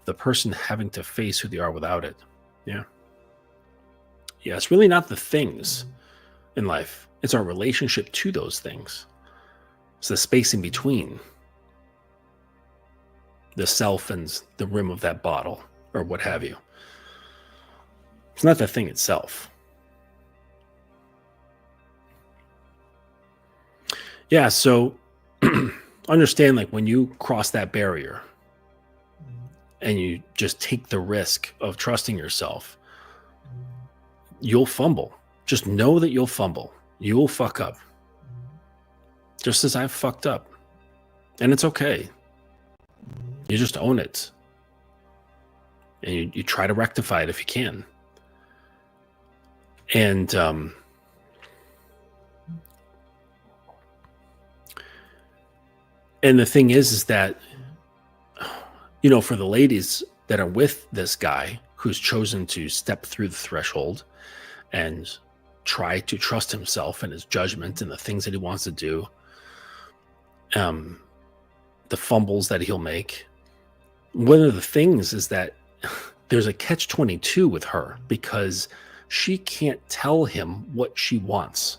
Speaker 1: the person having to face who they are without it. Yeah. Yeah, it's really not the things in life. It's our relationship to those things. It's the space in between the self and the rim of that bottle or what have you. It's not the thing itself. Yeah, so understand, like, when you cross that barrier and you just take the risk of trusting yourself, you'll fumble. Just know that you'll fumble. You will fuck up. Just as I've fucked up. And it's okay. You just own it. And you try to rectify it if you can. And the thing is that, you know, for the ladies that are with this guy who's chosen to step through the threshold and try to trust himself and his judgment and the things that he wants to do, the fumbles that he'll make, one of the things is that there's a catch-22 with her because she can't tell him what she wants,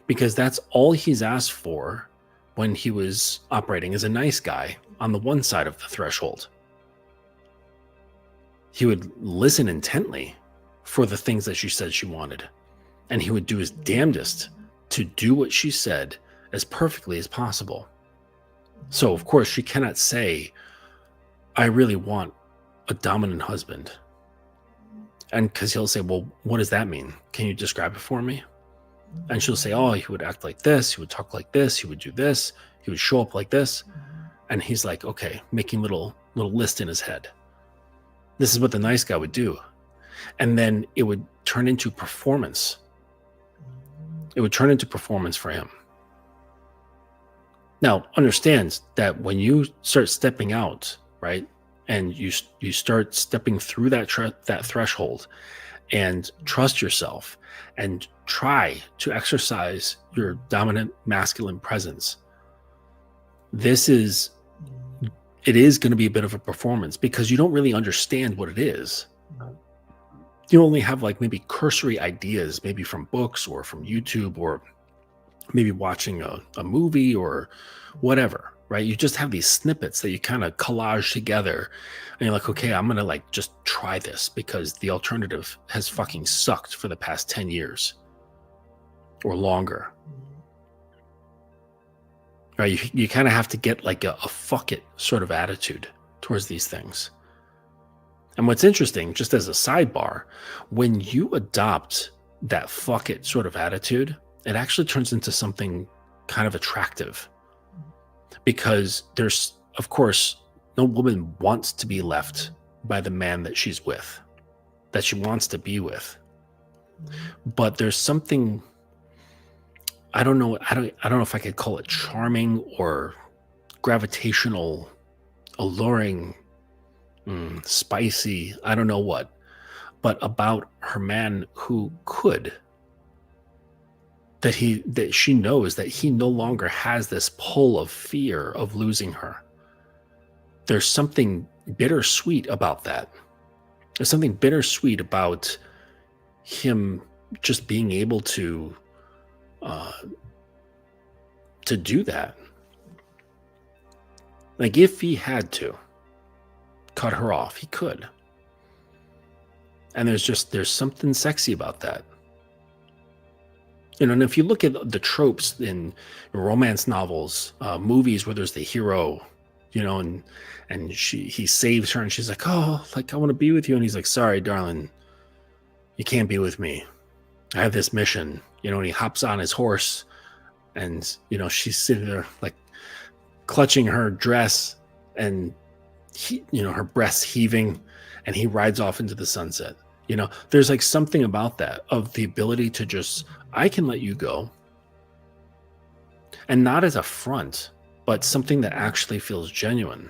Speaker 1: because that's all he's asked for when he was operating as a nice guy on the one side of the threshold. He would listen intently for the things that she said she wanted, and he would do his damnedest to do what she said as perfectly as possible. So, of course, she cannot say, I really want a dominant husband. And because he'll say, well, what does that mean? Can you describe it for me? And she'll say, oh, he would act like this, he would talk like this, he would do this, he would show up like this. And he's like, okay, making little list in his head. This is what the nice guy would do. And then it would turn into performance. It would turn into performance for him. Now, understand that when you start stepping out, right, and you start stepping through that threshold and trust yourself and try to exercise your dominant masculine presence, it is going to be a bit of a performance because you don't really understand what it is. You only have like maybe cursory ideas, maybe from books or from YouTube or maybe watching a movie or whatever, right? You just have these snippets that you kind of collage together and you're like, okay, I'm going to like just try this because the alternative has fucking sucked for the past 10 years or longer. Right? You kind of have to get like a fuck it sort of attitude towards these things. And what's interesting, just as a sidebar, when you adopt that fuck it sort of attitude, it actually turns into something kind of attractive. Because there's, of course, no woman wants to be left by the man that she's with, that she wants to be with. But there's something, I don't know if I could call it charming or gravitational, alluring, spicy, I don't know what, but about her man who could, that she knows that he no longer has this pull of fear of losing her. There's something bittersweet about that. There's something bittersweet about him just being able to do that. Like, if he had to cut her off, he could. And there's something sexy about that. You know, and if you look at the tropes in romance novels, movies where there's the hero, you know, and he saves her and she's like, oh, like, I want to be with you. And he's like, sorry, darling, you can't be with me. I have this mission, you know, and he hops on his horse and, you know, she's sitting there like clutching her dress and he, you know, her breasts heaving, and he rides off into the sunset. There's like something about that, of the ability to just, I can let you go, and not as a front, but something that actually feels genuine.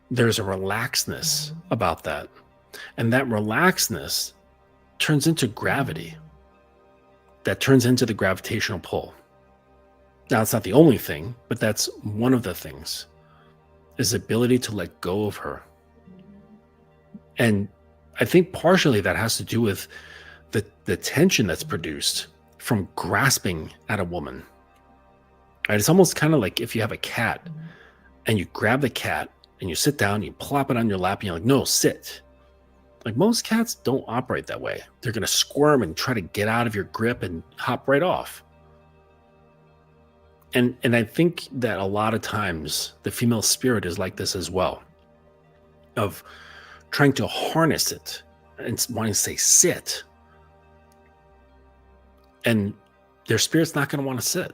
Speaker 1: There's a relaxedness about that. And that relaxedness turns into gravity. That turns into the gravitational pull. Now, it's not the only thing, but that's one of the things, is the ability to let go of her. And I think partially that has to do with the tension that's produced from grasping at a woman. Right? It's almost kind of like if you have a cat and you grab the cat and you sit down, you plop it on your lap, and you're like, no, sit. Like, most cats don't operate that way. They're going to squirm and try to get out of your grip and hop right off. And I think that a lot of times the female spirit is like this as well, of trying to harness it and wanting to say sit. And their spirit's not going to want to sit.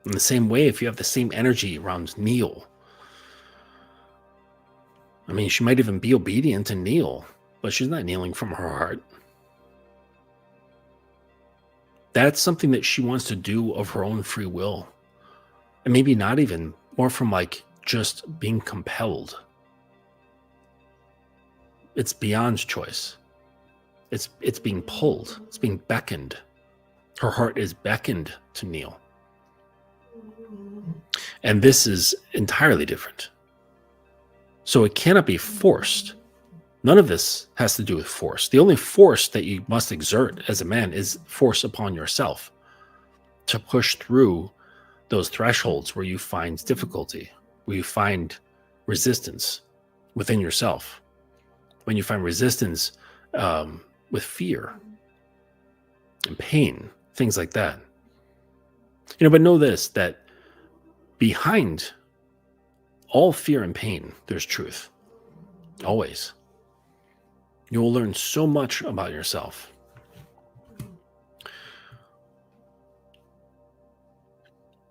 Speaker 1: In the same way, if you have the same energy around kneel, I mean, she might even be obedient to kneel, but she's not kneeling from her heart. That's something that she wants to do of her own free will. And maybe not even, more from like just being compelled. It's beyond choice. It's being pulled. It's being beckoned. Her heart is beckoned to kneel. And this is entirely different. So it cannot be forced. None of this has to do with force. The only force that you must exert as a man is force upon yourself to push through those thresholds where you find difficulty, where you find resistance within yourself, when you find resistance with fear and pain, things like that. But know this, that behind all fear and pain, there's truth. Always. You will learn so much about yourself.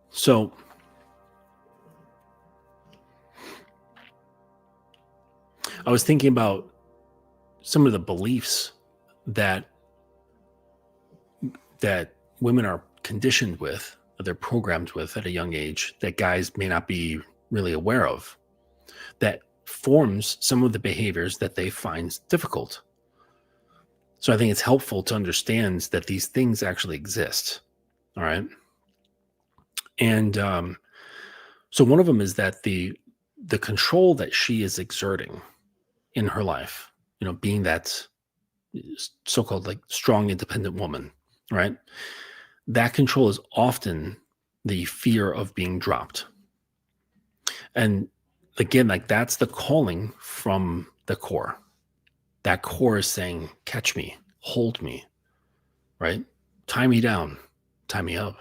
Speaker 1: So, I was thinking about some of the beliefs that women are conditioned with, that they're programmed with at a young age, that guys may not be really aware of, that forms some of the behaviors that they find difficult. So I think it's helpful to understand that these things actually exist. All right. And so one of them is that the control that she is exerting in her life, being that so-called like strong, independent woman, right? That control is often the fear of being dropped. And again, like, that's the calling from the core. That core is saying, catch me, hold me, right? Tie me down, tie me up.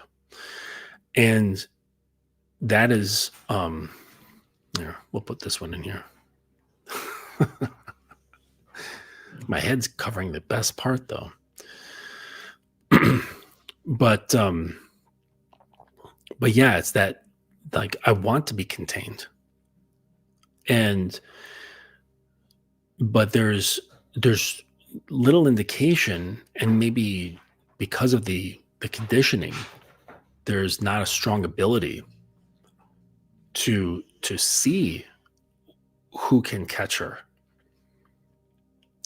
Speaker 1: And that is, here, we'll put this one in here. My head's covering the best part though. But yeah, it's that, like, I want to be contained. But there's little indication, and maybe because of the conditioning, there's not a strong ability to see who can catch her.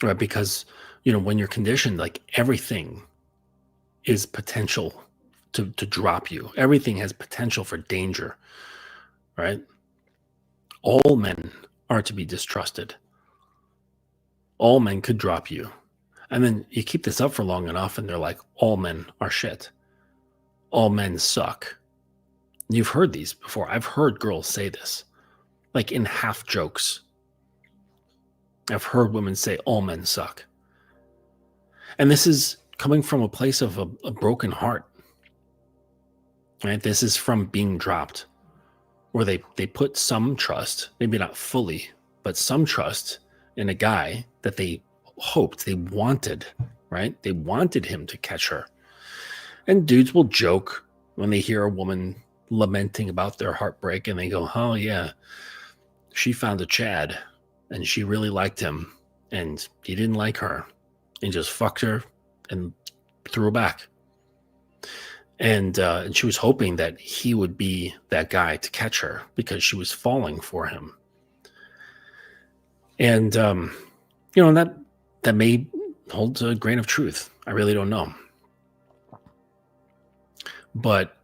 Speaker 1: Right? Because, when you're conditioned, like, everything is potential to drop you. Everything has potential for danger, right? All men are to be distrusted. All men could drop you. And then you keep this up for long enough and they're like, all men are shit. All men suck. You've heard these before. I've heard girls say this, like, in half jokes. I've heard women say all men suck. And this is coming from a place of a broken heart. Right? This is from being dropped, where they put some trust, maybe not fully, but some trust in a guy that they hoped, they wanted, right? They wanted him to catch her. And dudes will joke when they hear a woman lamenting about their heartbreak, and they go, oh yeah, she found a Chad and she really liked him, and he didn't like her and just fucked her and threw her back. And she was hoping that he would be that guy to catch her because she was falling for him. And, that may hold a grain of truth. I really don't know. But,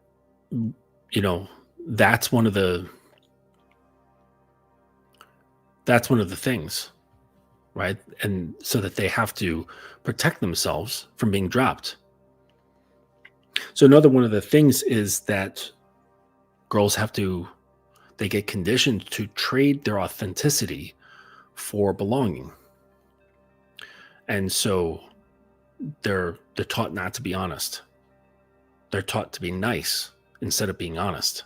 Speaker 1: that's one of the things, right? And so that they have to protect themselves from being dropped. So another one of the things is that girls they get conditioned to trade their authenticity for belonging. And so they're taught not to be honest. They're taught to be nice instead of being honest.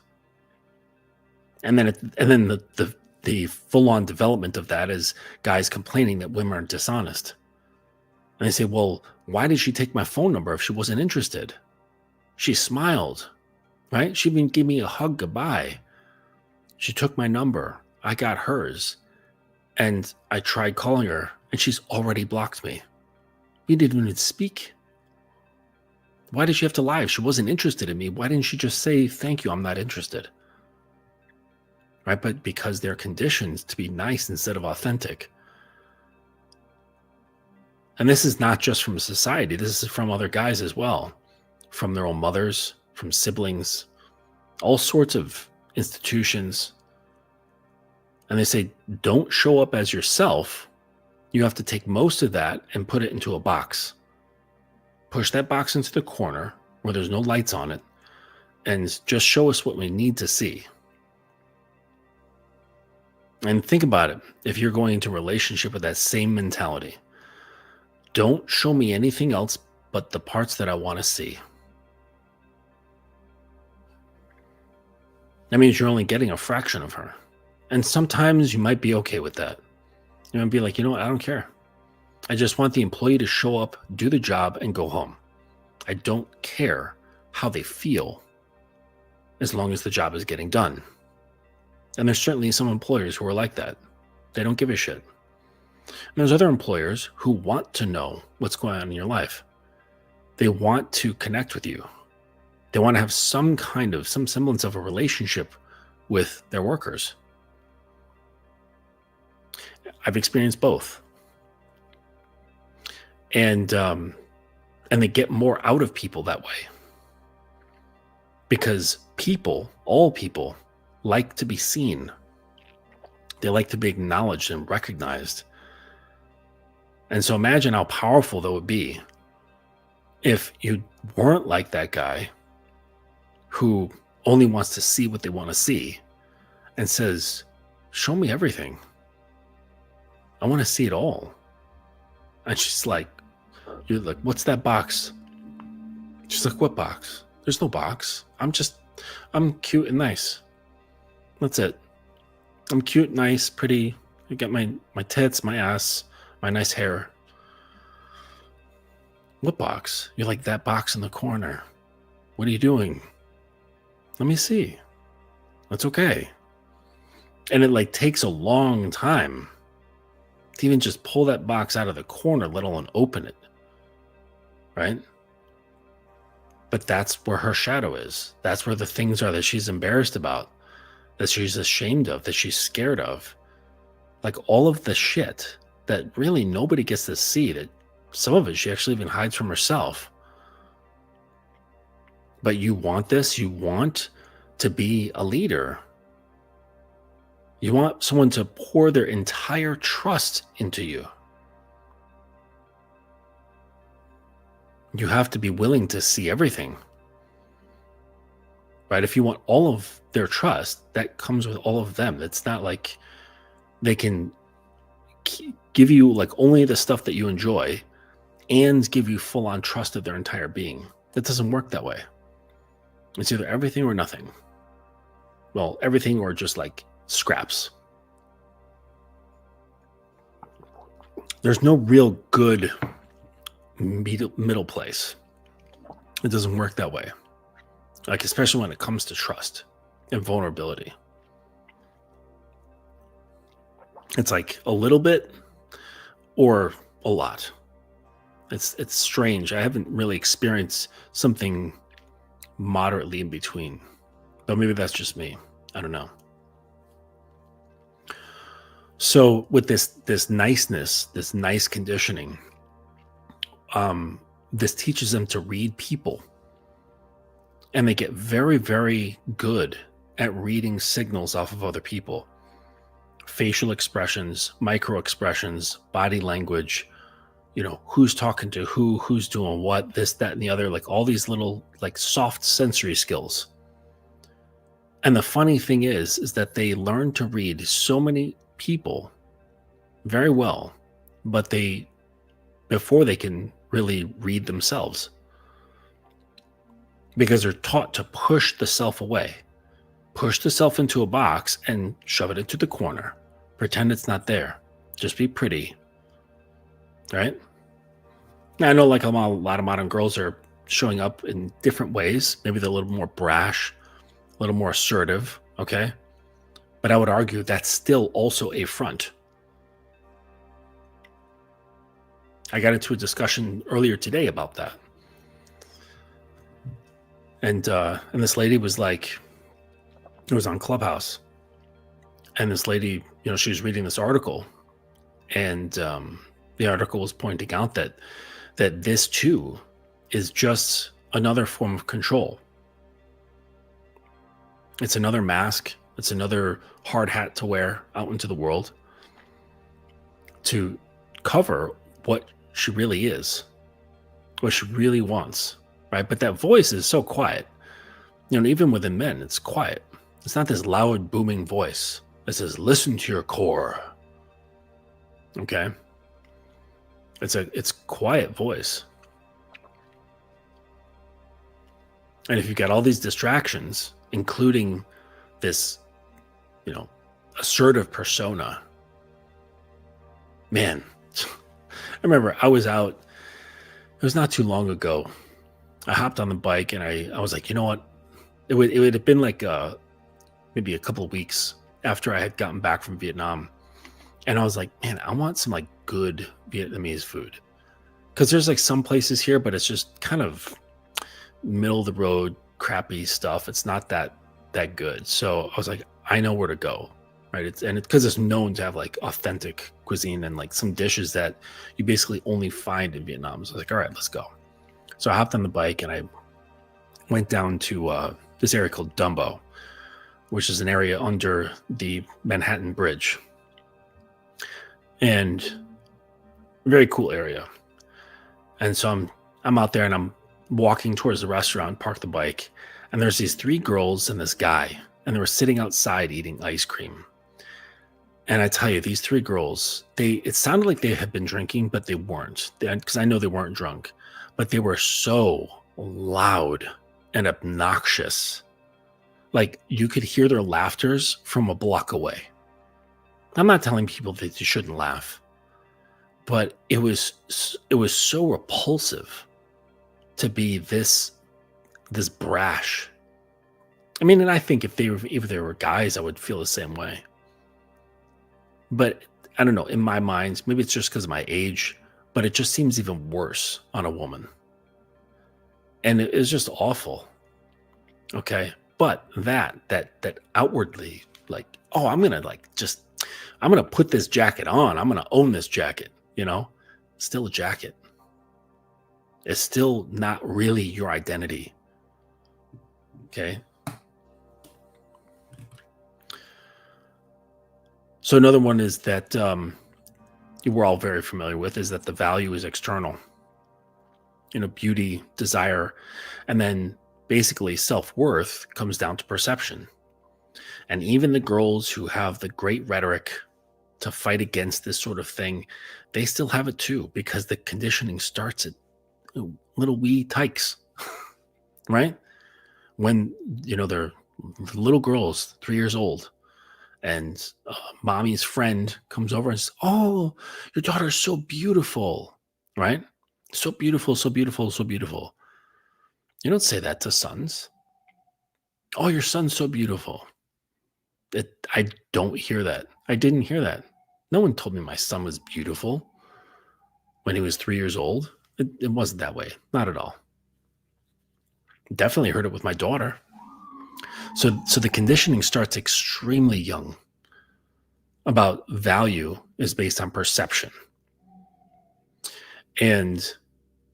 Speaker 1: And then the full-on development of that is guys complaining that women are dishonest. And they say, well, why did she take my phone number if she wasn't interested? She smiled, right? She even gave me a hug goodbye. She took my number. I got hers. And I tried calling her, and she's already blocked me. We didn't even speak. Why did she have to lie? If she wasn't interested in me, why didn't she just say, thank you, I'm not interested? Right? But because they're conditioned to be nice instead of authentic. And this is not just from society. This is from other guys as well. From their own mothers, from siblings, all sorts of institutions. And they say, don't show up as yourself. You have to take most of that and put it into a box. Push that box into the corner where there's no lights on it and just show us what we need to see. And think about it. If you're going into a relationship with that same mentality, don't show me anything else but the parts that I want to see. That means you're only getting a fraction of her. And sometimes you might be okay with that. You might be like, you know what? I don't care. I just want the employee to show up, do the job, and go home. I don't care how they feel as long as the job is getting done. And there's certainly some employers who are like that. They don't give a shit. And there's other employers who want to know what's going on in your life. They want to connect with you. They want to have some semblance of a relationship with their workers. I've experienced both. And they get more out of people that way. Because all people, like to be seen. They like to be acknowledged and recognized. And so imagine how powerful that would be if you weren't like that guy who only wants to see what they want to see and says, show me everything. I want to see it all. And she's like, you're like, what's that box? She's like, what box? There's no box. I'm cute and nice. That's it. I'm cute, nice, pretty. I got my tits, my ass, my nice hair. What box? You're like, that box in the corner. What are you doing? Let me see. That's okay. And it takes a long time to even just pull that box out of the corner, let alone open it. Right? But that's where her shadow is. That's where the things are that she's embarrassed about, that she's ashamed of, that she's scared of. Like all of the shit that really nobody gets to see, that some of it she actually even hides from herself. But you want this, you want to be a leader. You want someone to pour their entire trust into you. You have to be willing to see everything. Right? If you want all of their trust, that comes with all of them. It's not like they can give you only the stuff that you enjoy and give you full-on trust of their entire being. That doesn't work that way. It's either everything or nothing. Well, everything or just scraps. There's no real good middle place. It doesn't work that way. Especially when it comes to trust and vulnerability. It's a little bit or a lot. It's strange. I haven't really experienced something moderately in between. Though maybe that's just me. I don't know. So with this niceness, this nice conditioning, this teaches them to read people. And they get very, very good at reading signals off of other people. Facial expressions, micro expressions, body language, who's talking to who's doing what, this, that, and the other, like all these little like soft sensory skills. And the funny thing is that they learn to read so many people very well, but before they can really read themselves, because they're taught to push the self away, push the self into a box and shove it into the corner, pretend it's not there, just be pretty, right? Now, I know like a lot of modern girls are showing up in different ways. Maybe they're a little more brash, a little more assertive, okay? But I would argue that's still also a front. I got into a discussion earlier today about that. And this lady was like, it was on Clubhouse. And this lady, she was reading this article. And the article was pointing out that this too is just another form of control. It's another mask. It's another hard hat to wear out into the world to cover what she really is, what she really wants, right? But that voice is so quiet. Even within men, it's quiet. It's not this loud, booming voice that says, listen to your core. Okay? It's quiet voice. And if you've got all these distractions, including this, assertive persona, man, I remember I was out, it was not too long ago. I hopped on the bike and I was like, you know what? It would have been like maybe a couple of weeks after I had gotten back from Vietnam. And I was like, man, I want some like good Vietnamese food. Because there's like some places here, but it's just kind of middle of the road, crappy stuff. It's not that good. So I was like, I know where to go, right? Because it's known to have like authentic cuisine and like some dishes that you basically only find in Vietnam. So I was like, all right, let's go. So I hopped on the bike and I went down to this area called Dumbo, which is an area under the Manhattan Bridge. And very cool area. And so I'm out there and I'm walking towards the restaurant, park the bike, and there's these 3 girls and this guy, and they were sitting outside eating ice cream. And I tell you, these 3 girls, it sounded like they had been drinking, but they weren't, because I know they weren't drunk, but they were so loud and obnoxious. Like you could hear their laughters from a block away. I'm not telling people that they shouldn't laugh, but it was so repulsive to be this brash. I mean, and I think if they were guys, I would feel the same way. But I don't know, in my mind, maybe it's just because of my age, but it just seems even worse on a woman. And it is just awful. Okay. But that outwardly, like, oh, I'm going to put this jacket on. I'm going to own this jacket, still a jacket. It's still not really your identity. Okay. So another one is that we're all very familiar with is that the value is external. Beauty, desire, and then basically self-worth comes down to perception. And even the girls who have the great rhetoric to fight against this sort of thing, they still have it too, because the conditioning starts at little wee tykes, right? When, they're little girls, 3 years old, and mommy's friend comes over and says, oh, your daughter's so beautiful, right? So beautiful, so beautiful, so beautiful. You don't say that to sons. Oh, your son's so beautiful. I don't hear that. I didn't hear that. No one told me my son was beautiful. when he was 3 years old. It wasn't that way. Not at all. Definitely heard it with my daughter. So the conditioning starts extremely young about value is based on perception. And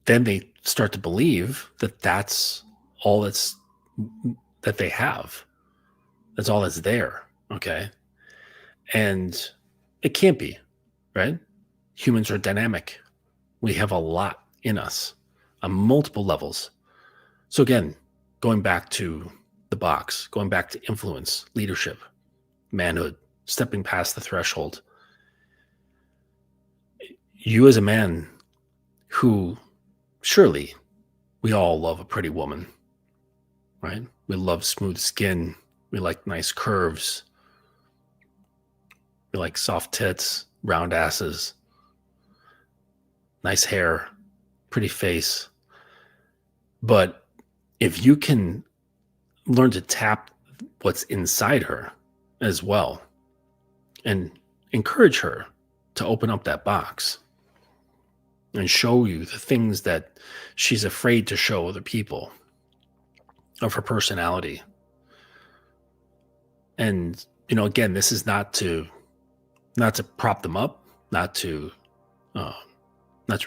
Speaker 1: then they start to believe that that's all that they have. That's all that's there. Okay. And it can't be, right? Humans are dynamic. We have a lot in us on multiple levels. So again, going back to the box, going back to influence, leadership, manhood, stepping past the threshold. You as a man who, surely we all love a pretty woman, right? We love smooth skin. We like nice curves. We like soft tits, round asses, nice hair, pretty face. But if you can learn to tap what's inside her as well and encourage her to open up that box and show you the things that she's afraid to show other people of her personality. And, again, this is not to prop them up, not to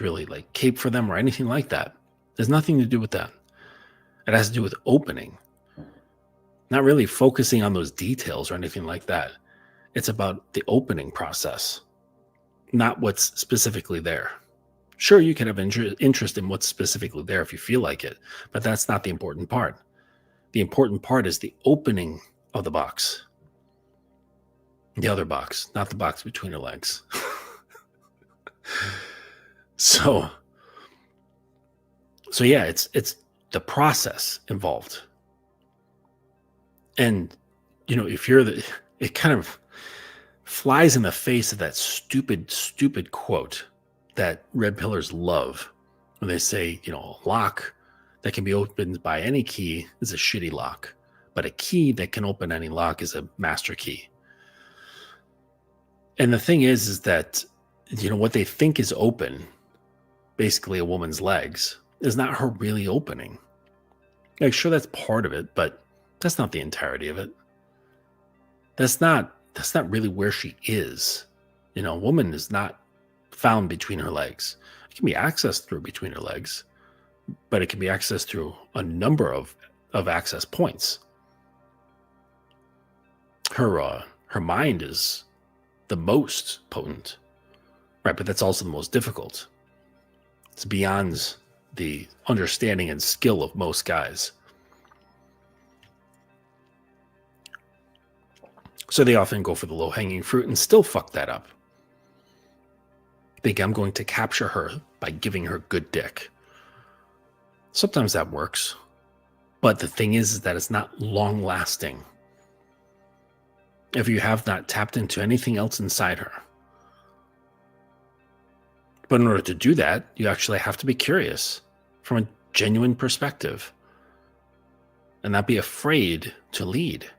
Speaker 1: really like cape for them or anything like that. There's nothing to do with that. It has to do with opening, not really focusing on those details or anything like that. It's about the opening process, not what's specifically there. Sure, you can have interest in what's specifically there if you feel like it, but that's not the important part. The important part is the opening of the box. The other box, not the box between her legs. So yeah, it's the process involved. And, if it kind of flies in the face of that stupid quote that red pillars love when they say, a lock that can be opened by any key is a shitty lock, but a key that can open any lock is a master key. And the thing is that, what they think is open, basically a woman's legs, is not her really opening. Like, sure, that's part of it, but that's not the entirety of it. That's not really where she is. A woman is not found between her legs. It can be accessed through between her legs, but it can be accessed through a number of access points. Her mind is the most potent, right? But that's also the most difficult. It's beyond the understanding and skill of most guys. So they often go for the low-hanging fruit and still fuck that up. Think I'm going to capture her by giving her good dick. Sometimes that works. But the thing is that it's not long-lasting if you have not tapped into anything else inside her. But in order to do that, you actually have to be curious from a genuine perspective and not be afraid to lead.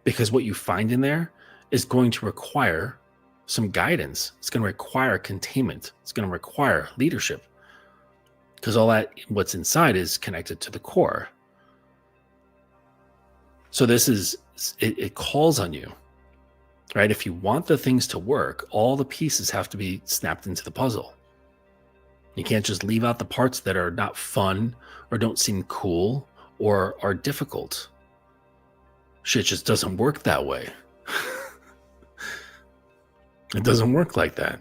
Speaker 1: Because what you find in there is going to require some guidance. It's going to require containment. It's going to require leadership. Because all that, what's inside is connected to the core. So it calls on you, right? If you want the things to work, all the pieces have to be snapped into the puzzle. You can't just leave out the parts that are not fun or don't seem cool or are difficult. Shit just doesn't work that way. It doesn't work like that.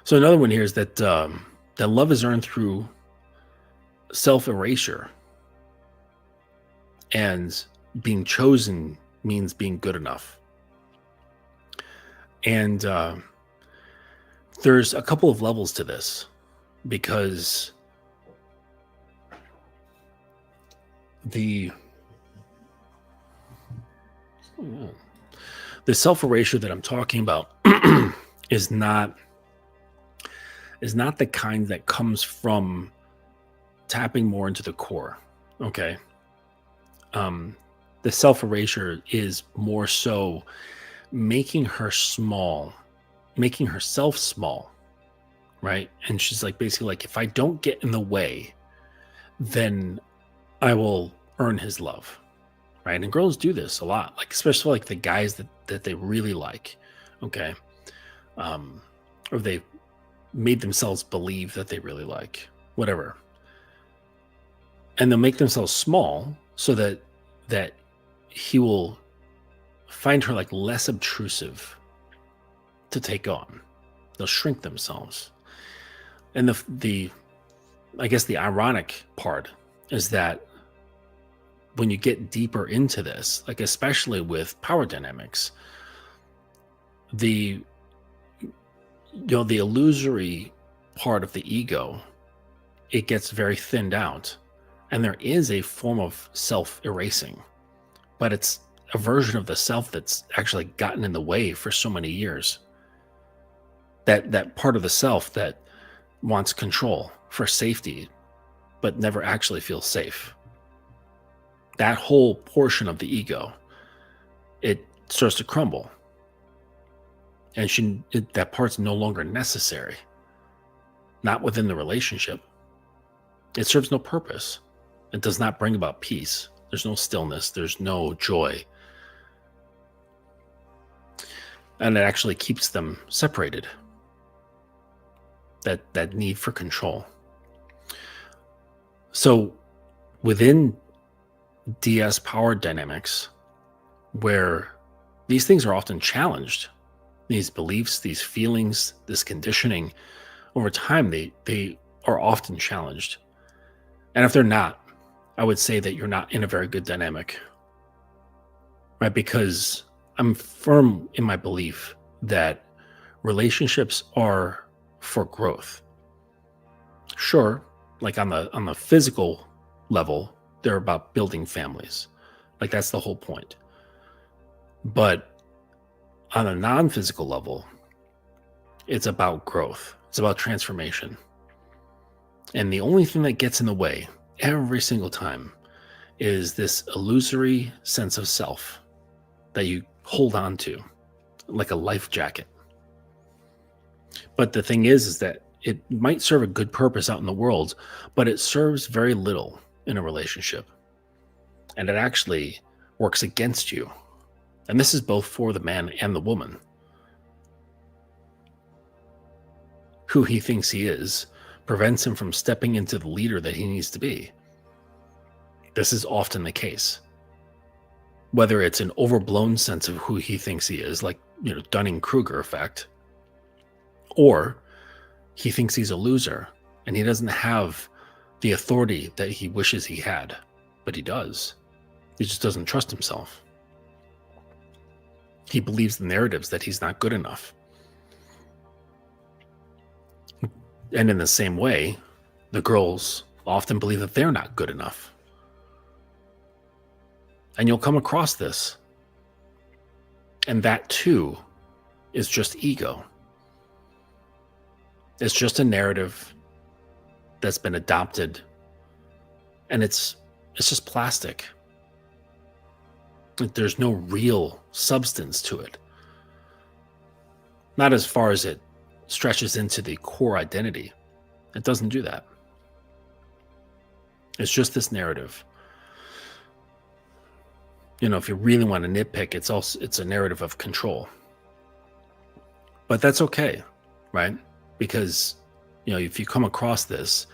Speaker 1: So another one here is that that love is earned through self-erasure. And being chosen means being good enough. And there's a couple of levels to this, because the self-erasure that I'm talking about is not the kind that comes from tapping more into the core. Okay. The self-erasure is more so making her small making herself small, right? And she's like, basically like, if I don't get in the way, then I will earn his love, right? And girls do this a lot, like especially like the guys that they really like, okay, or they made themselves believe that they really like, whatever, and they'll make themselves small so that he will find her like less obtrusive to take on. They'll shrink themselves, and the I guess the ironic part is that when you get deeper into this, like especially with power dynamics, the illusory part of the ego, it gets very thinned out, and there is a form of self-erasing, but it's a version of the self that's actually gotten in the way for so many years. That part of the self that wants control for safety, but never actually feels safe. That whole portion of the ego, it starts to crumble. And that part's no longer necessary. Not within the relationship. It serves no purpose. It does not bring about peace. There's no stillness. There's no joy. And it actually keeps them separated. That need for control. So within DS power dynamics, where these things are often challenged, these beliefs, these feelings, this conditioning, over time, they are often challenged. And if they're not, I would say that you're not in a very good dynamic, right? Because I'm firm in my belief that relationships are for growth. Sure, like on the physical level, they're about building families. Like that's the whole point. But on a non-physical level, it's about growth. It's about transformation. And the only thing that gets in the way every single time is this illusory sense of self that you hold on to like a life jacket. But the thing is that it might serve a good purpose out in the world, but it serves very little in a relationship. And it actually works against you. And this is both for the man and the woman. Who he thinks he is prevents him from stepping into the leader that he needs to be. This is often the case. Whether it's an overblown sense of who he thinks he is, like, Dunning-Kruger effect, or he thinks he's a loser and he doesn't have the authority that he wishes he had, but he does. He just doesn't trust himself. He believes the narratives that he's not good enough. And in the same way, the girls often believe that they're not good enough. And you'll come across this. And that too is just ego. It's just a narrative that's been adopted. And it's just plastic. There's no real substance to it. Not as far as it stretches into the core identity. It doesn't do that. It's just this narrative. If you really want to nitpick, it's a narrative of control. But that's okay, right? Because, if you come across this,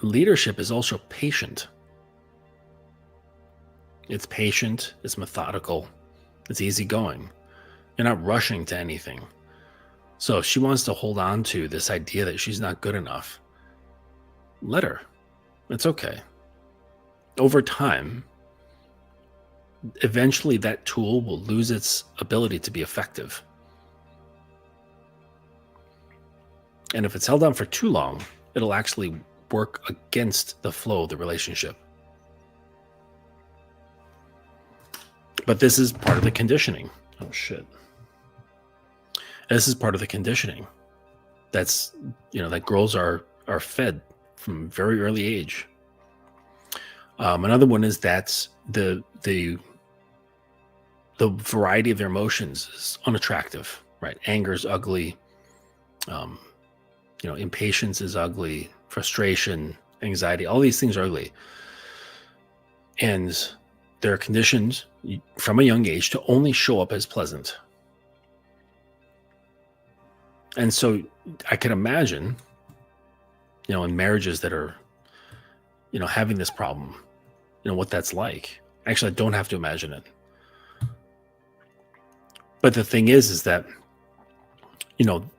Speaker 1: leadership is also patient. It's patient, it's methodical, it's easygoing. You're not rushing to anything. So if she wants to hold on to this idea that she's not good enough, let her. It's okay. Over time, eventually that tool will lose its ability to be effective. And if it's held on for too long, it'll actually work against the flow of the relationship. But this is part of the conditioning. Oh, shit. This is part of the conditioning. That's, that girls are fed from very early age. Another one is that the variety of their emotions is unattractive, right? Anger is ugly. Um, impatience is ugly. Frustration, anxiety, all these things are ugly. And they're conditioned from a young age to only show up as pleasant. And so I can imagine, in marriages that are, having this problem, what that's like. Actually, I don't have to imagine it. But the thing is that,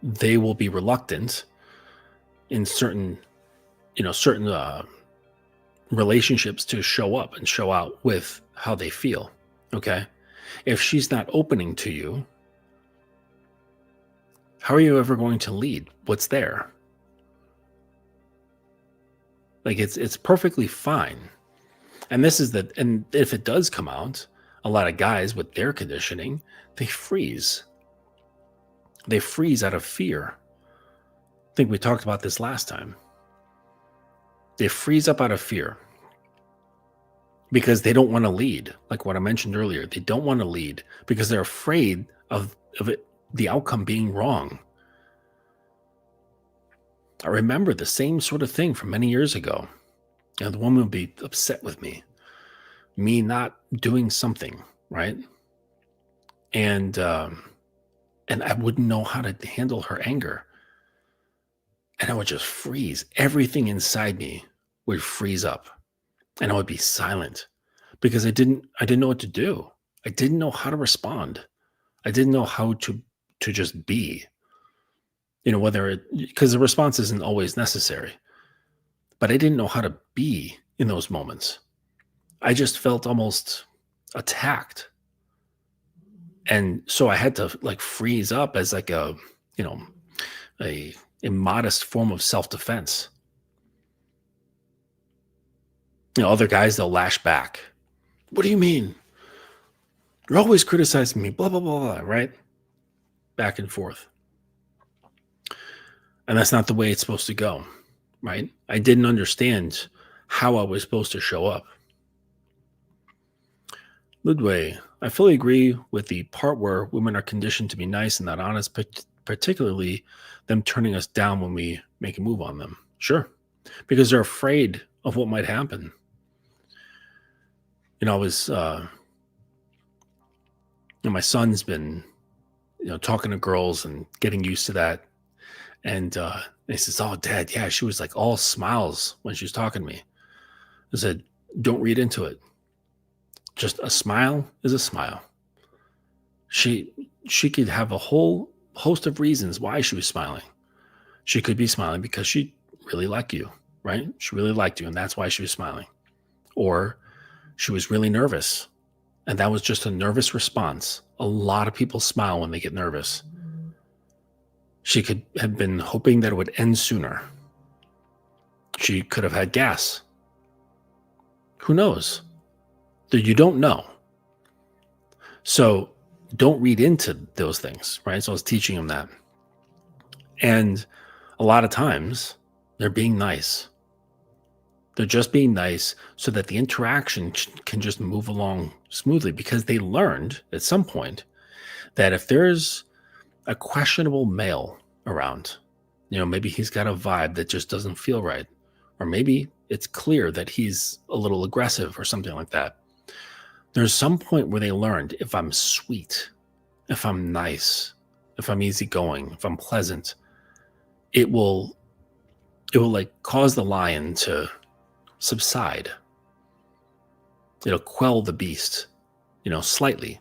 Speaker 1: they will be reluctant in certain relationships to show up and show out with how they feel. Okay. If she's not opening to you, how are you ever going to lead? What's there? Like it's perfectly fine. And and if it does come out, a lot of guys with their conditioning, they freeze. They freeze out of fear. I think we talked about this last time. They freeze up out of fear because they don't want to lead. Like what I mentioned earlier, they don't want to lead because they're afraid of it, the outcome being wrong. I remember the same sort of thing from many years ago. The woman would be upset with me not doing something, right? And I wouldn't know how to handle her anger. And I would just freeze. Everything inside me would freeze up. And I would be silent because I didn't know what to do. I didn't know how to respond. I didn't know how to just be. Because the response isn't always necessary. But I didn't know how to be in those moments. I just felt almost attacked. And so I had to freeze up as a modest form of self-defense. Other guys, they'll lash back. What do you mean? You're always criticizing me, blah, blah, blah, blah, right? Back and forth. And that's not the way it's supposed to go, right? I didn't understand how I was supposed to show up. Ludwig, I fully agree with the part where women are conditioned to be nice and not honest, particularly them turning us down when we make a move on them. Sure. Because they're afraid of what might happen. I was, my son's been, talking to girls and getting used to that. And he says, "Oh, Dad, yeah, she was all smiles when she was talking to me." I said, "Don't read into it. Just a smile is a smile." She could have a whole host of reasons why she was smiling. She could be smiling because she really liked you, right? She really liked you, and that's why she was smiling. Or she was really nervous, and that was just a nervous response. A lot of people smile when they get nervous. She could have been hoping that it would end sooner. She could have had gas. Who knows? You don't know. So don't read into those things, right? So I was teaching him that. And a lot of times they're being nice. They're just being nice so that the interaction can just move along smoothly, because they learned at some point that if there's a questionable male around, maybe he's got a vibe that just doesn't feel right, or maybe it's clear that he's a little aggressive or something like that. There's some point where they learned, if I'm sweet, if I'm nice, if I'm easygoing, if I'm pleasant, it will cause the lion to subside. It'll quell the beast, slightly,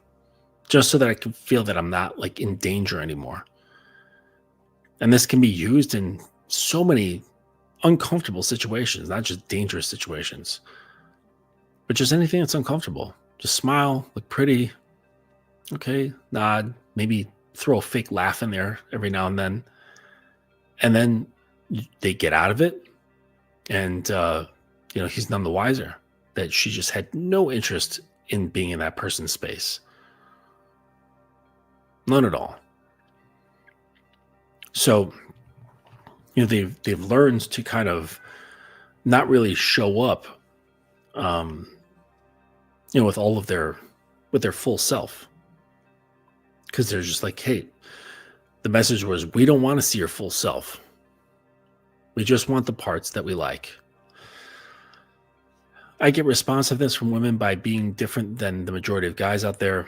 Speaker 1: just so that I can feel that I'm not in danger anymore. And this can be used in so many uncomfortable situations, not just dangerous situations, but just anything that's uncomfortable. Just smile, look pretty, okay, nod, maybe throw a fake laugh in there every now and then. And then they get out of it, and he's none the wiser that she just had no interest in being in that person's space. None at all. So, they've learned to kind of not really show up, with all of their full self, because they're just hey, The message was, we don't want to see your full self. We just want the parts that we like. I get responsiveness from women by being different than the majority of guys out there.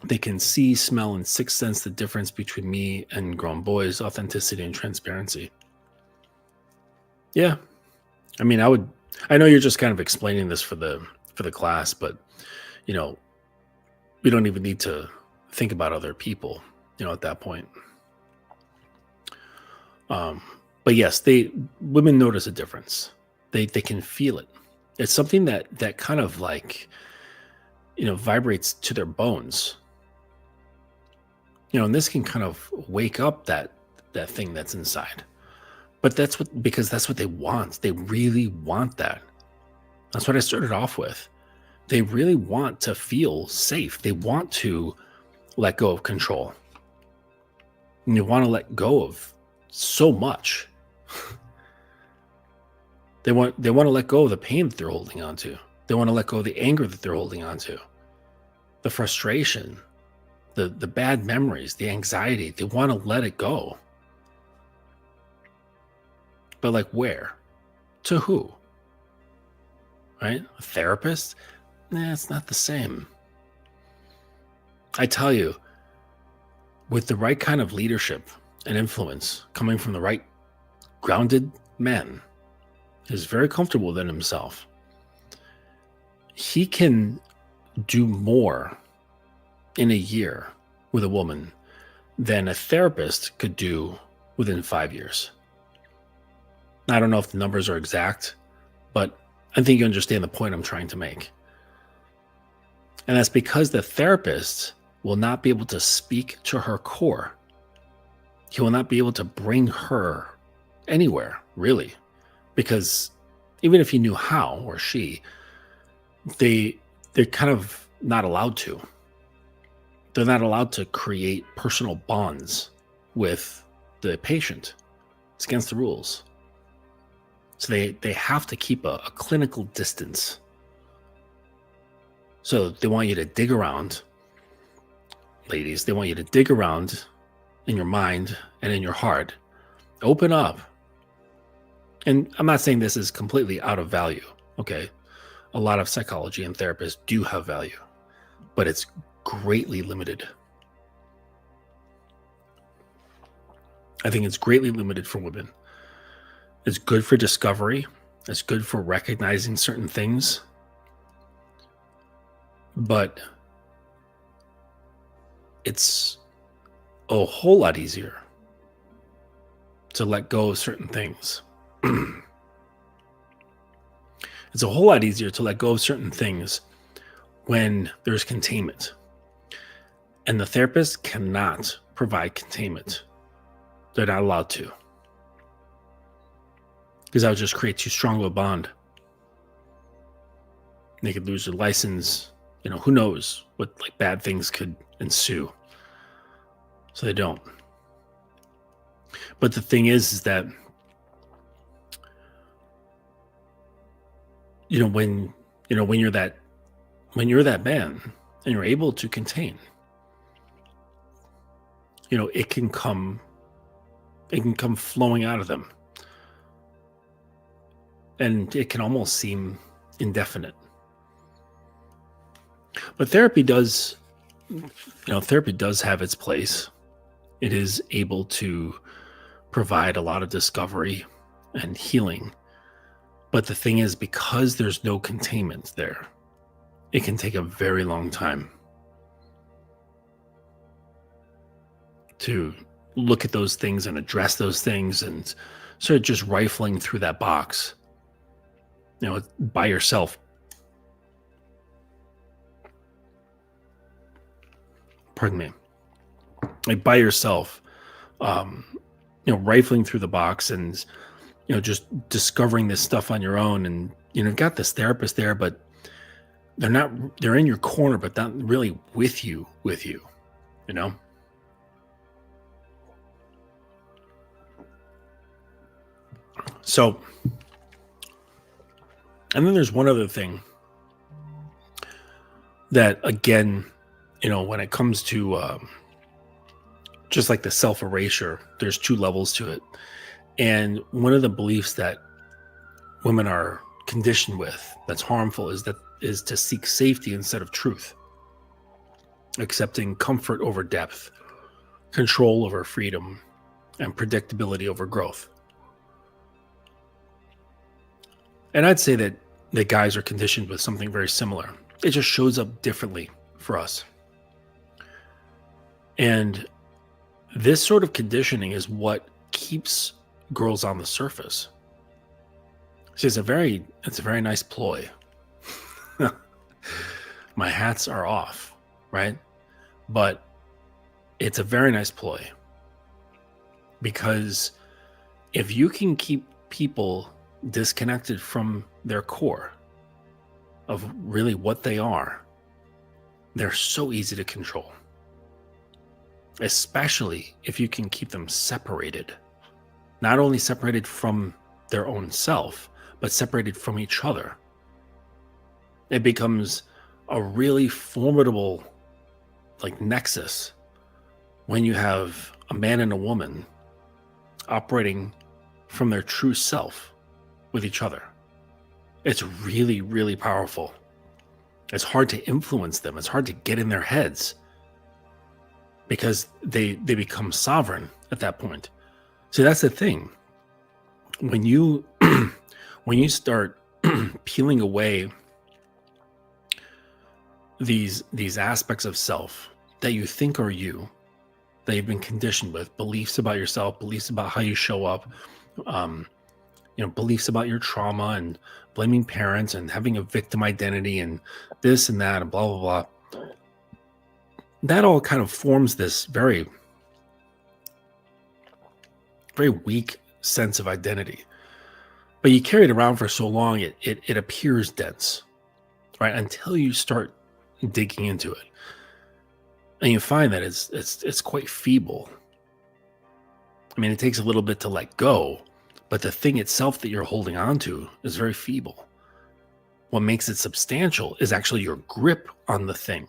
Speaker 1: They can see, smell, and sixth sense the difference between me and grown boys, authenticity and transparency. Yeah. I mean, I know you're just kind of explaining this for the class, but we don't even need to think about other people, at that point. But yes, women notice a difference. They can feel it. It's something that kind of like, vibrates to their bones. And this can kind of wake up that thing that's inside. But because that's what they want. They really want that. That's what I started off with. They really want to feel safe. They want to let go of control. And they want to let go of so much. They want to let go of the pain that they're holding on to. They want to let go of the anger that they're holding on to. The frustration, the bad memories, the anxiety. They want to let it go. But like where? To who? Right? A therapist? Nah, it's not the same. I tell you, with the right kind of leadership and influence coming from the right grounded man, is very comfortable within himself, he can do more in a year with a woman than a therapist could do within 5 years. I don't know if the numbers are exact, but I think you understand the point I'm trying to make. And that's because the therapist will not be able to speak to her core. He will not be able to bring her anywhere, really. Because even if he knew how, or she, they're kind of not allowed to. They're not allowed to create personal bonds with the patient. It's against the rules. So they have to keep a clinical distance. So they want you to dig around, ladies. They want you to dig around in your mind and in your heart. Open up. And I'm not saying this is completely out of value, okay? A lot of psychology and therapists do have value, but it's greatly limited. I think it's greatly limited for women. It's good for discovery. It's good for recognizing certain things. But it's a whole lot easier to let go of certain things. It's a whole lot easier to let go of certain things when there's containment. And the therapist cannot provide containment. They're not allowed to. Because that would just create too strong of a bond. They could lose their license. Who knows what bad things could ensue. So they don't. But the thing is that when you're that man and you're able to contain, it can come flowing out of them. And it can almost seem indefinite. But therapy does have its place. It is able to provide a lot of discovery and healing. But the thing is, because there's no containment there, it can take a very long time to look at those things and address those things and sort of just rifling through that box, by yourself. Pardon me. By yourself, rifling through the box and, just discovering this stuff on your own. And, got this therapist there, but they're in your corner, but not really with you, So, and then there's one other thing that, again, when it comes to just like the self-erasure, there's 2 levels to it. And one of the beliefs that women are conditioned with that's harmful is to seek safety instead of truth, accepting comfort over depth, control over freedom, and predictability over growth. And I'd say that guys are conditioned with something very similar. It just shows up differently for us. And this sort of conditioning is what keeps girls on the surface. See, it's a very nice ploy. My hats are off, right? But it's a very nice ploy, because if you can keep people disconnected from their core of really what they are, they're so easy to control. Especially if you can keep them separated, not only separated from their own self, but separated from each other. It becomes a really formidable nexus when you have a man and a woman operating from their true self with each other. It's really, really powerful. It's hard to influence them. It's hard to get in their heads, because they become sovereign at that point. See, that's the thing. When you when you start peeling away these aspects of self that you think are you, that you've been conditioned with, beliefs about yourself, beliefs about how you show up, beliefs about your trauma and blaming parents and having a victim identity and this and that and blah, blah, blah. That all kind of forms this very, very weak sense of identity. But you carry it around for so long, it appears dense, right? Until you start digging into it. And you find that it's quite feeble. I mean, it takes a little bit to let go, but the thing itself that you're holding on to is very feeble. What makes it substantial is actually your grip on the thing.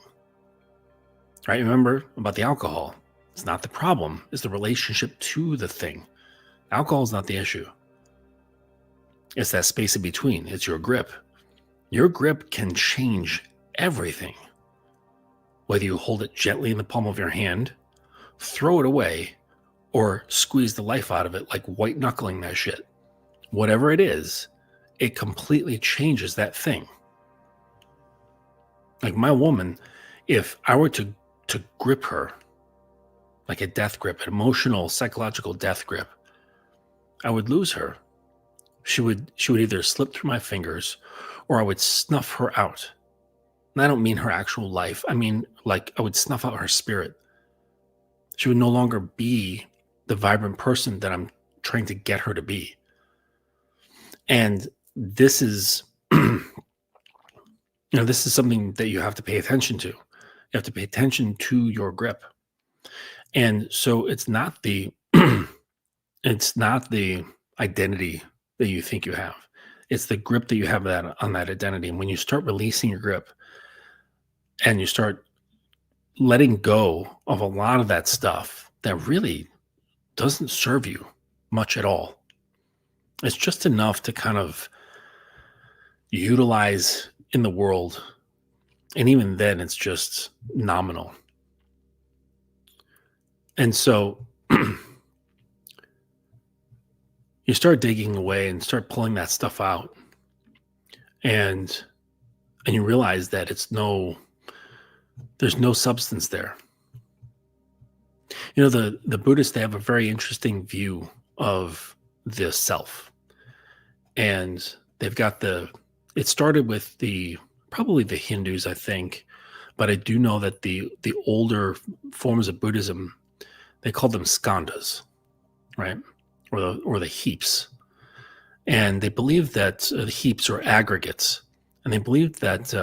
Speaker 1: Right? Remember about the alcohol. It's not the problem. It's the relationship to the thing. Alcohol is not the issue. It's that space in between. It's your grip. Your grip can change everything. Whether you hold it gently in the palm of your hand, throw it away, or squeeze the life out of it like white knuckling that shit. Whatever it is, it completely changes that thing. Like my woman, if I were to grip her like a death grip, an emotional, psychological death grip, I would lose her. She would either slip through my fingers or I would snuff her out. And I don't mean her actual life. I mean, I would snuff out her spirit. She would no longer be the vibrant person that I'm trying to get her to be. And this is, this is something that you have to pay attention to. You have to pay attention to your grip. And so it's not the identity that you think you have. It's the grip that you have on that identity. And when you start releasing your grip and you start letting go of a lot of that stuff that really doesn't serve you much at all, it's just enough to kind of utilize in the world. And even then, it's just nominal. And so you start digging away and start pulling that stuff out. And you realize that there's no substance there. The Buddhists, they have a very interesting view of the self. And they've got it started with probably the Hindus, I think, but I do know that the older forms of Buddhism, they called them skandhas, right? Or the heaps. And they believe that the heaps are aggregates. And they believe that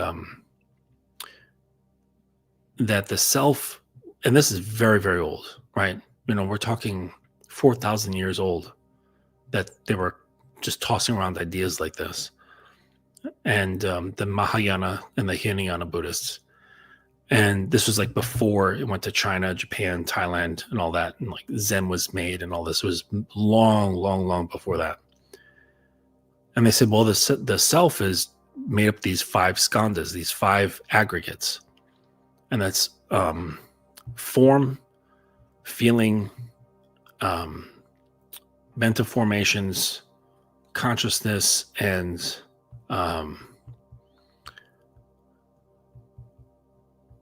Speaker 1: that the self, and this is very, very old, right? We're talking 4,000 years old, that they were just tossing around ideas like this. And the Mahayana and the Hinayana Buddhists. And this was like before it went to China, Japan, Thailand, and all that. And like Zen was made and all this was long, long, long before that. And they said, well, the self is made up of these 5 skandhas, these 5 aggregates. And that's form, feeling, mental formations, consciousness, and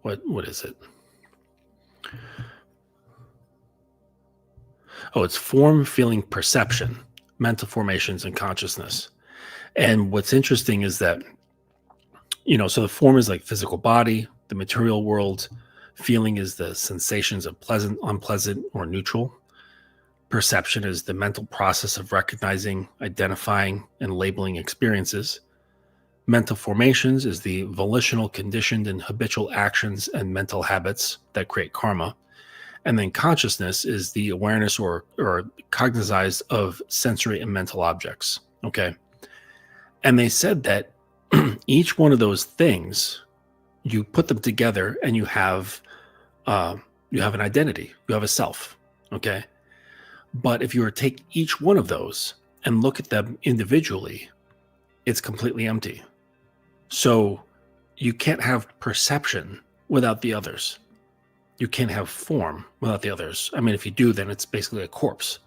Speaker 1: what is it? Oh, it's form, feeling, perception, mental formations, and consciousness. And what's interesting is that, so the form is like physical body, the material world. Feeling is the sensations of pleasant, unpleasant, or neutral. Perception is the mental process of recognizing, identifying, and labeling experiences. Mental formations is the volitional, conditioned, and habitual actions and mental habits that create karma. And then consciousness is the awareness or cognizance of sensory and mental objects. Okay. And they said that each one of those things, you put them together and you have an identity, you have a self. Okay. But if you were to take each one of those and look at them individually, it's completely empty. So you can't have perception without the others. You can't have form without the others. I mean, if you do, then it's basically a corpse.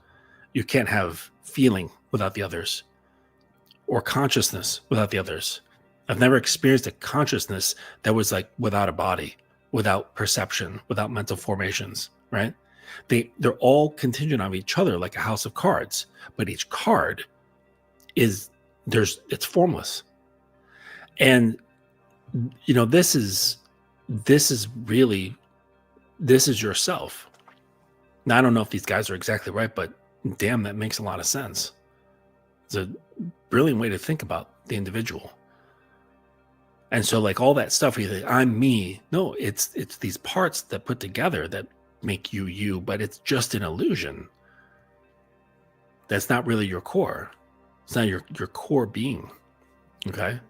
Speaker 1: You can't have feeling without the others, or consciousness without the others. I've never experienced a consciousness that was like without a body, without perception, without mental formations, right? They're all contingent on each other like a house of cards, but each card it's formless. And this is yourself. Now, I don't know if these guys are exactly right, but damn, that makes a lot of sense. It's a brilliant way to think about the individual. And so like all that stuff, you think, I'm me. No, it's these parts that put together that make you, but it's just an illusion. That's not really your core. It's not your core being. Okay.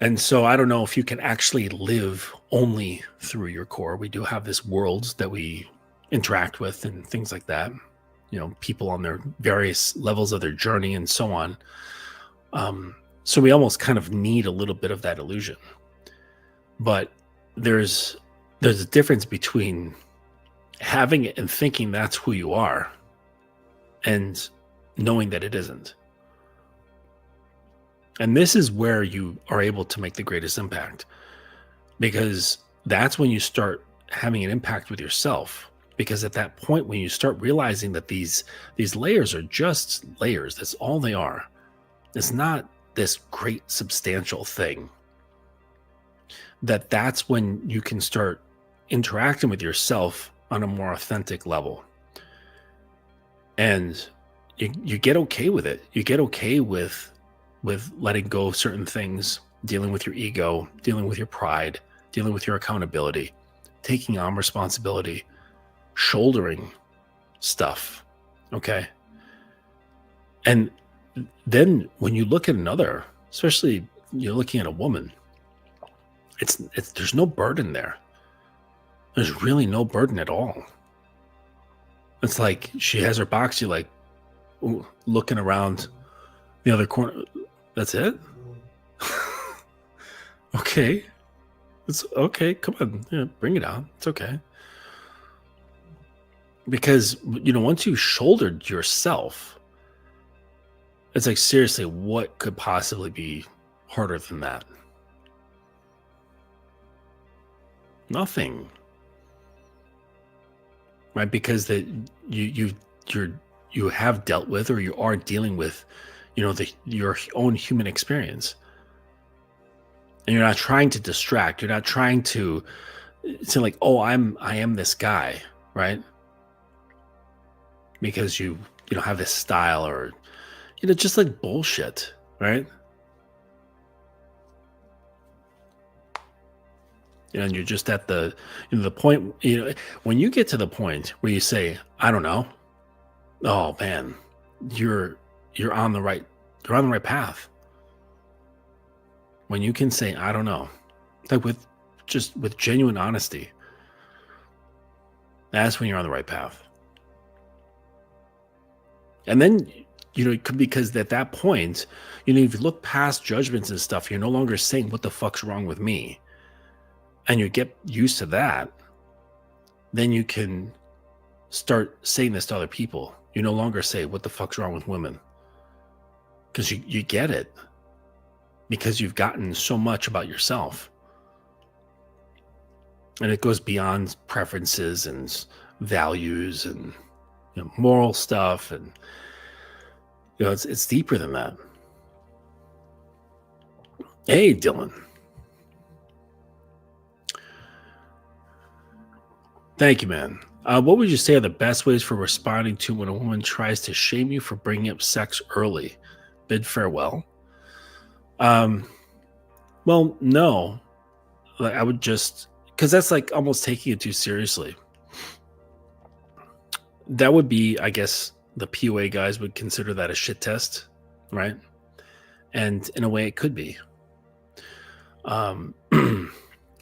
Speaker 1: And so I don't know if you can actually live only through your core. We do have this world that we interact with and things like that. People on their various levels of their journey and so on. So we almost kind of need a little bit of that illusion. But there's a difference between having it and thinking that's who you are and knowing that it isn't. And this is where you are able to make the greatest impact, because that's when you start having an impact with yourself. Because at that point, when you start realizing that these layers are just layers, that's all they are. It's not this great substantial thing. That's when you can start interacting with yourself on a more authentic level. And you get okay with it. You get okay with letting go of certain things, dealing with your ego, dealing with your pride, dealing with your accountability, taking on responsibility, shouldering stuff. Okay. And then when you look at another, especially you're looking at a woman, there's no burden there. There's really no burden at all. It's like she has her box, you're like looking around the other corner. That's it? Okay. It's okay. Come on. Yeah, bring it out. It's okay. Because, once you shouldered yourself, it's like, seriously, what could possibly be harder than that? Nothing. Right? Because that you have dealt with, or you are dealing with, your own human experience. And you're not trying to distract. You're not trying to say like, oh, I am this guy, right? Because you have this style, or just like bullshit, right? And you're just at the point, when you get to the point where you say, I don't know, oh man, you're on the right path. When you can say, I don't know, like with just with genuine honesty, that's when you're on the right path. And then, because at that point, if you look past judgments and stuff, you're no longer saying, what the fuck's wrong with me? And you get used to that, then you can start saying this to other people. You no longer say, what the fuck's wrong with women? Because you get it. Because you've gotten so much about yourself. And it goes beyond preferences and values and moral stuff. And it's deeper than that. Hey, Dylan. Thank you, man. What would you say are the best ways for responding to when a woman tries to shame you for bringing up sex early? Bid farewell. Well, no. Like, I would just, because that's like almost taking it too seriously. That would be, I guess, the POA guys would consider that a shit test, right? And in a way, it could be.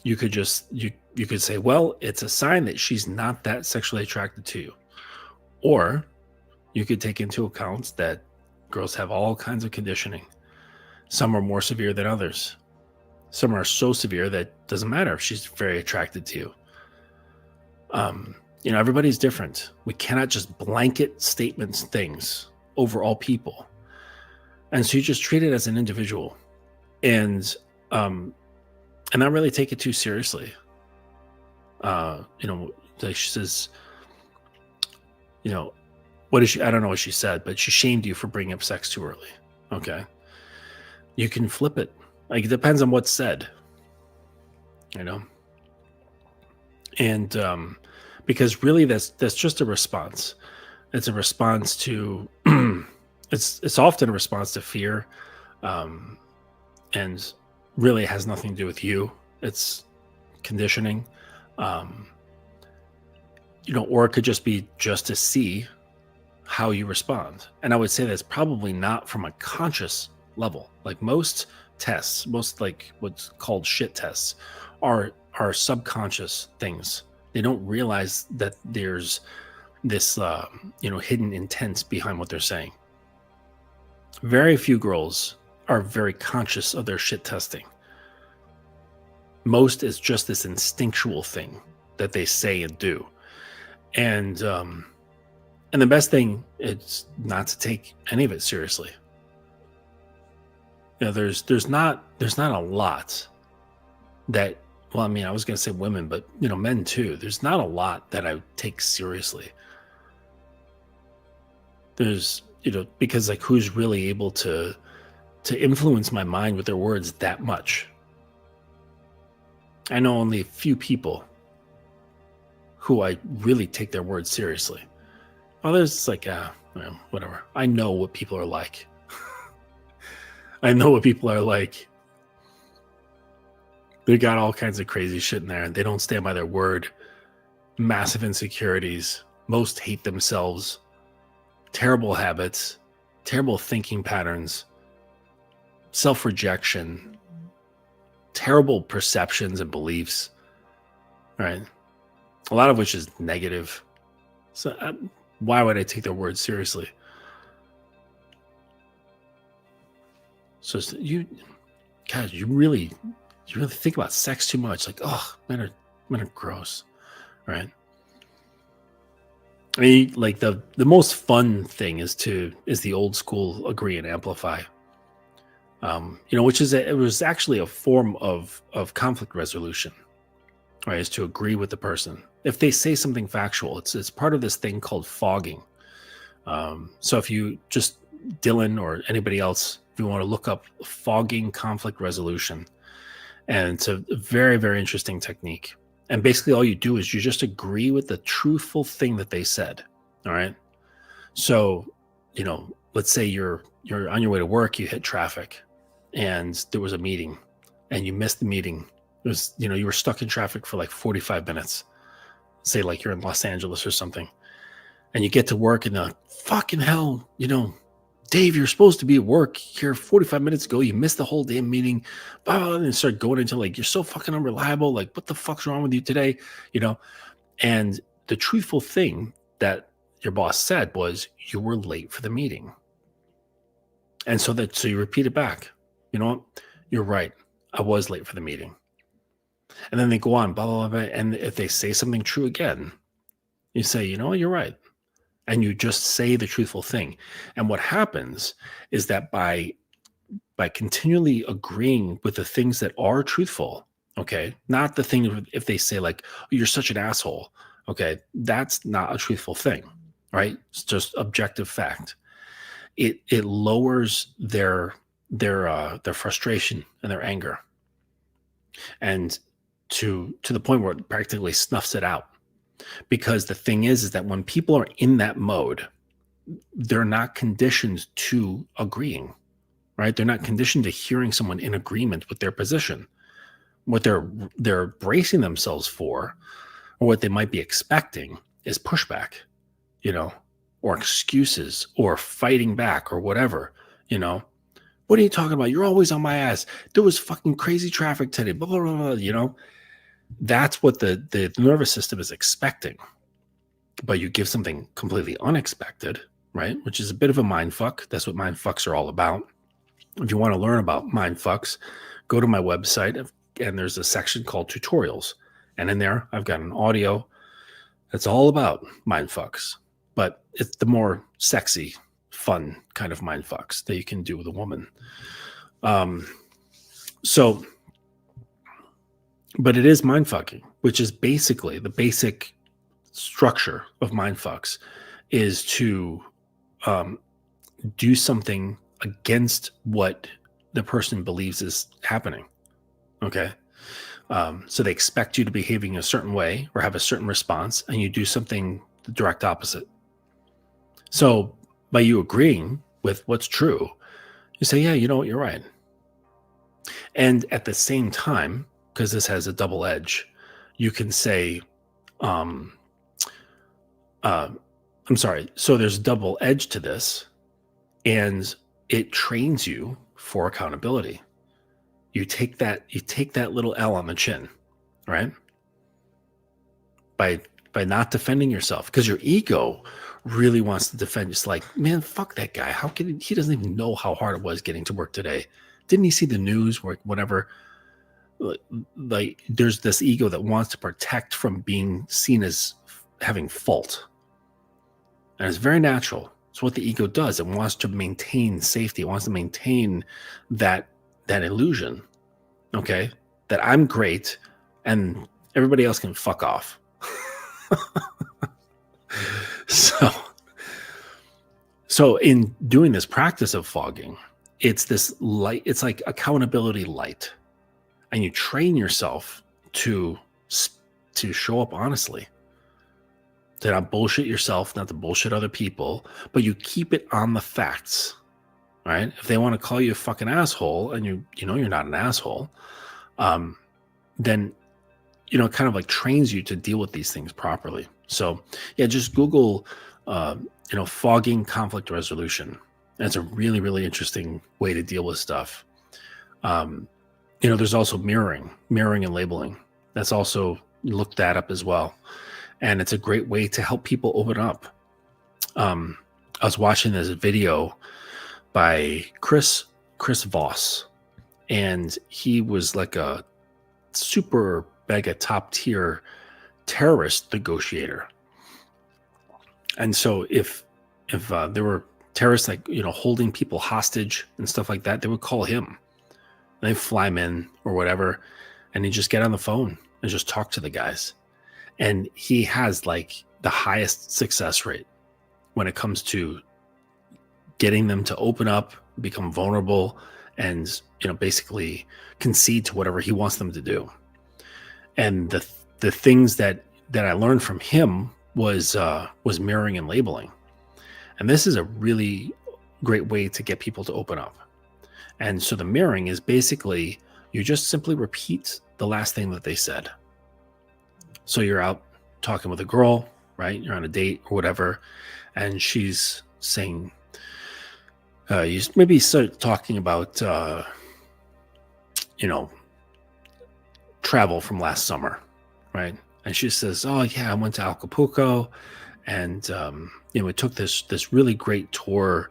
Speaker 1: You could just you could say, well, it's a sign that she's not that sexually attracted to you. Or you could take into account that girls have all kinds of conditioning. Some are more severe than others. Some are so severe that it doesn't matter if she's very attracted to you. Everybody's different. We cannot just blanket statements things over all people. And so you just treat it as an individual. And not really take it too seriously. Like she says, what is she? I don't know what she said, but she shamed you for bringing up sex too early. Okay. You can flip it. Like, it depends on what's said, and because really that's just a response. It's a response to, it's often a response to fear. And really has nothing to do with you. It's conditioning, or it could just be just to see how you respond. And I would say that's probably not from a conscious level. Like most tests, most like what's called shit tests are subconscious things. They don't realize that there's this, hidden intent behind what they're saying. Very few girls are very conscious of their shit testing. Most is just this instinctual thing that they say and do. And the best thing is not to take any of it seriously. There's not a lot that, well, I mean, I was going to say women, but men too. There's not a lot that I take seriously. There's, because like who's really able to influence my mind with their words that much? I know only a few people who I really take their words seriously. Others, like, whatever. I know what people are like. I know what people are like. They got all kinds of crazy shit in there, and they don't stand by their word. Massive insecurities. Most hate themselves. Terrible habits. Terrible thinking patterns. Self-rejection. Terrible perceptions and beliefs. Right? A lot of which is negative. So why would I take their words seriously? So you really think about sex too much. Like, oh, men are gross, right? I mean, like the most fun thing is the old school agree and amplify. Which is it was actually a form of conflict resolution, right? Is to agree with the person. If they say something factual, it's part of this thing called fogging. So if you just, Dylan or anybody else, if you want to look up fogging conflict resolution, and it's a very, very interesting technique. And basically all you do is you just agree with the truthful thing that they said. All right. So, let's say you're on your way to work, you hit traffic and there was a meeting and you missed the meeting. It was, you were stuck in traffic for like 45 minutes. Say like you're in Los Angeles or something. And you get to work and fucking hell, Dave, you're supposed to be at work here 45 minutes ago. You missed the whole damn meeting. Blah, blah, blah, and start going into like, you're so fucking unreliable. Like, what the fuck's wrong with you today? You know? And the truthful thing that your boss said was, you were late for the meeting. And so you repeat it back. You know what? You're right. I was late for the meeting. And then they go on, blah, blah, blah. And if they say something true again, you say, you know what? You're right. And you just say the truthful thing. And what happens is that by continually agreeing with the things that are truthful, okay, not the thing if they say like, oh, you're such an asshole, okay, that's not a truthful thing, right? It's just objective fact. It lowers their frustration and their anger, and to the point where it practically snuffs it out. Because the thing is that when people are in that mode, they're not conditioned to agreeing, right? They're not conditioned to hearing someone in agreement with their position. What they're bracing themselves for, or what they might be expecting, is pushback, you know, or excuses, or fighting back, or whatever, you know. What are you talking about? You're always on my ass. There was fucking crazy traffic today, blah, blah, blah, blah, you know. That's what the nervous system is expecting. But you give something completely unexpected, right? Which is a bit of a mind fuck. That's what mind fucks are all about. If you want to learn about mind fucks, go to my website, and there's a section called tutorials. And in there, I've got an audio that's all about mind fucks. But it's the more sexy, fun kind of mind fucks that you can do with a woman. But it is mind fucking, which is basically the basic structure of mind fucks, is to do something against what the person believes is happening. Okay. So they expect you to behaving a certain way or have a certain response, and you do something the direct opposite. So by you agreeing with what's true, you say, yeah, you know what, you're right. And at the same time, because this has a double edge, you can say, I'm sorry. So there's double edge to this, and it trains you for accountability. You take that little L on the chin, right? By not defending yourself, because your ego really wants to defend. It's like, man, fuck that guy. How can he doesn't even know how hard it was getting to work today? Didn't he see the news or whatever? Like, there's this ego that wants to protect from being seen as having fault. And it's very natural. It's what the ego does. It wants to maintain safety. It wants to maintain that illusion, okay, that I'm great and everybody else can fuck off. So in doing this practice of fogging, it's this light. It's like accountability light, and you train yourself to show up honestly, to not bullshit yourself, not to bullshit other people, but you keep it on the facts, right? If they want to call you a fucking asshole, and you know you're not an asshole, then it kind of like trains you to deal with these things properly. So yeah, just Google fogging conflict resolution. That's a really, really interesting way to deal with stuff. There's also mirroring and labeling. That's also, look that up as well. And it's a great way to help people open up. I was watching this video by Chris Voss, and he was like a super mega top tier terrorist negotiator. And so if there were terrorists, like, holding people hostage and stuff like that, they would call him. They fly him in or whatever, and he'd just get on the phone and just talk to the guys. And he has like the highest success rate when it comes to getting them to open up, become vulnerable, and basically concede to whatever he wants them to do. And the things that I learned from him was mirroring and labeling. And this is a really great way to get people to open up. And so the mirroring is basically, you just simply repeat the last thing that they said. So you're out talking with a girl, right? You're on a date or whatever, and she's saying, You maybe start talking about, you know, travel from last summer, right? And she says, "Oh yeah, I went to Acapulco, and we took this really great tour,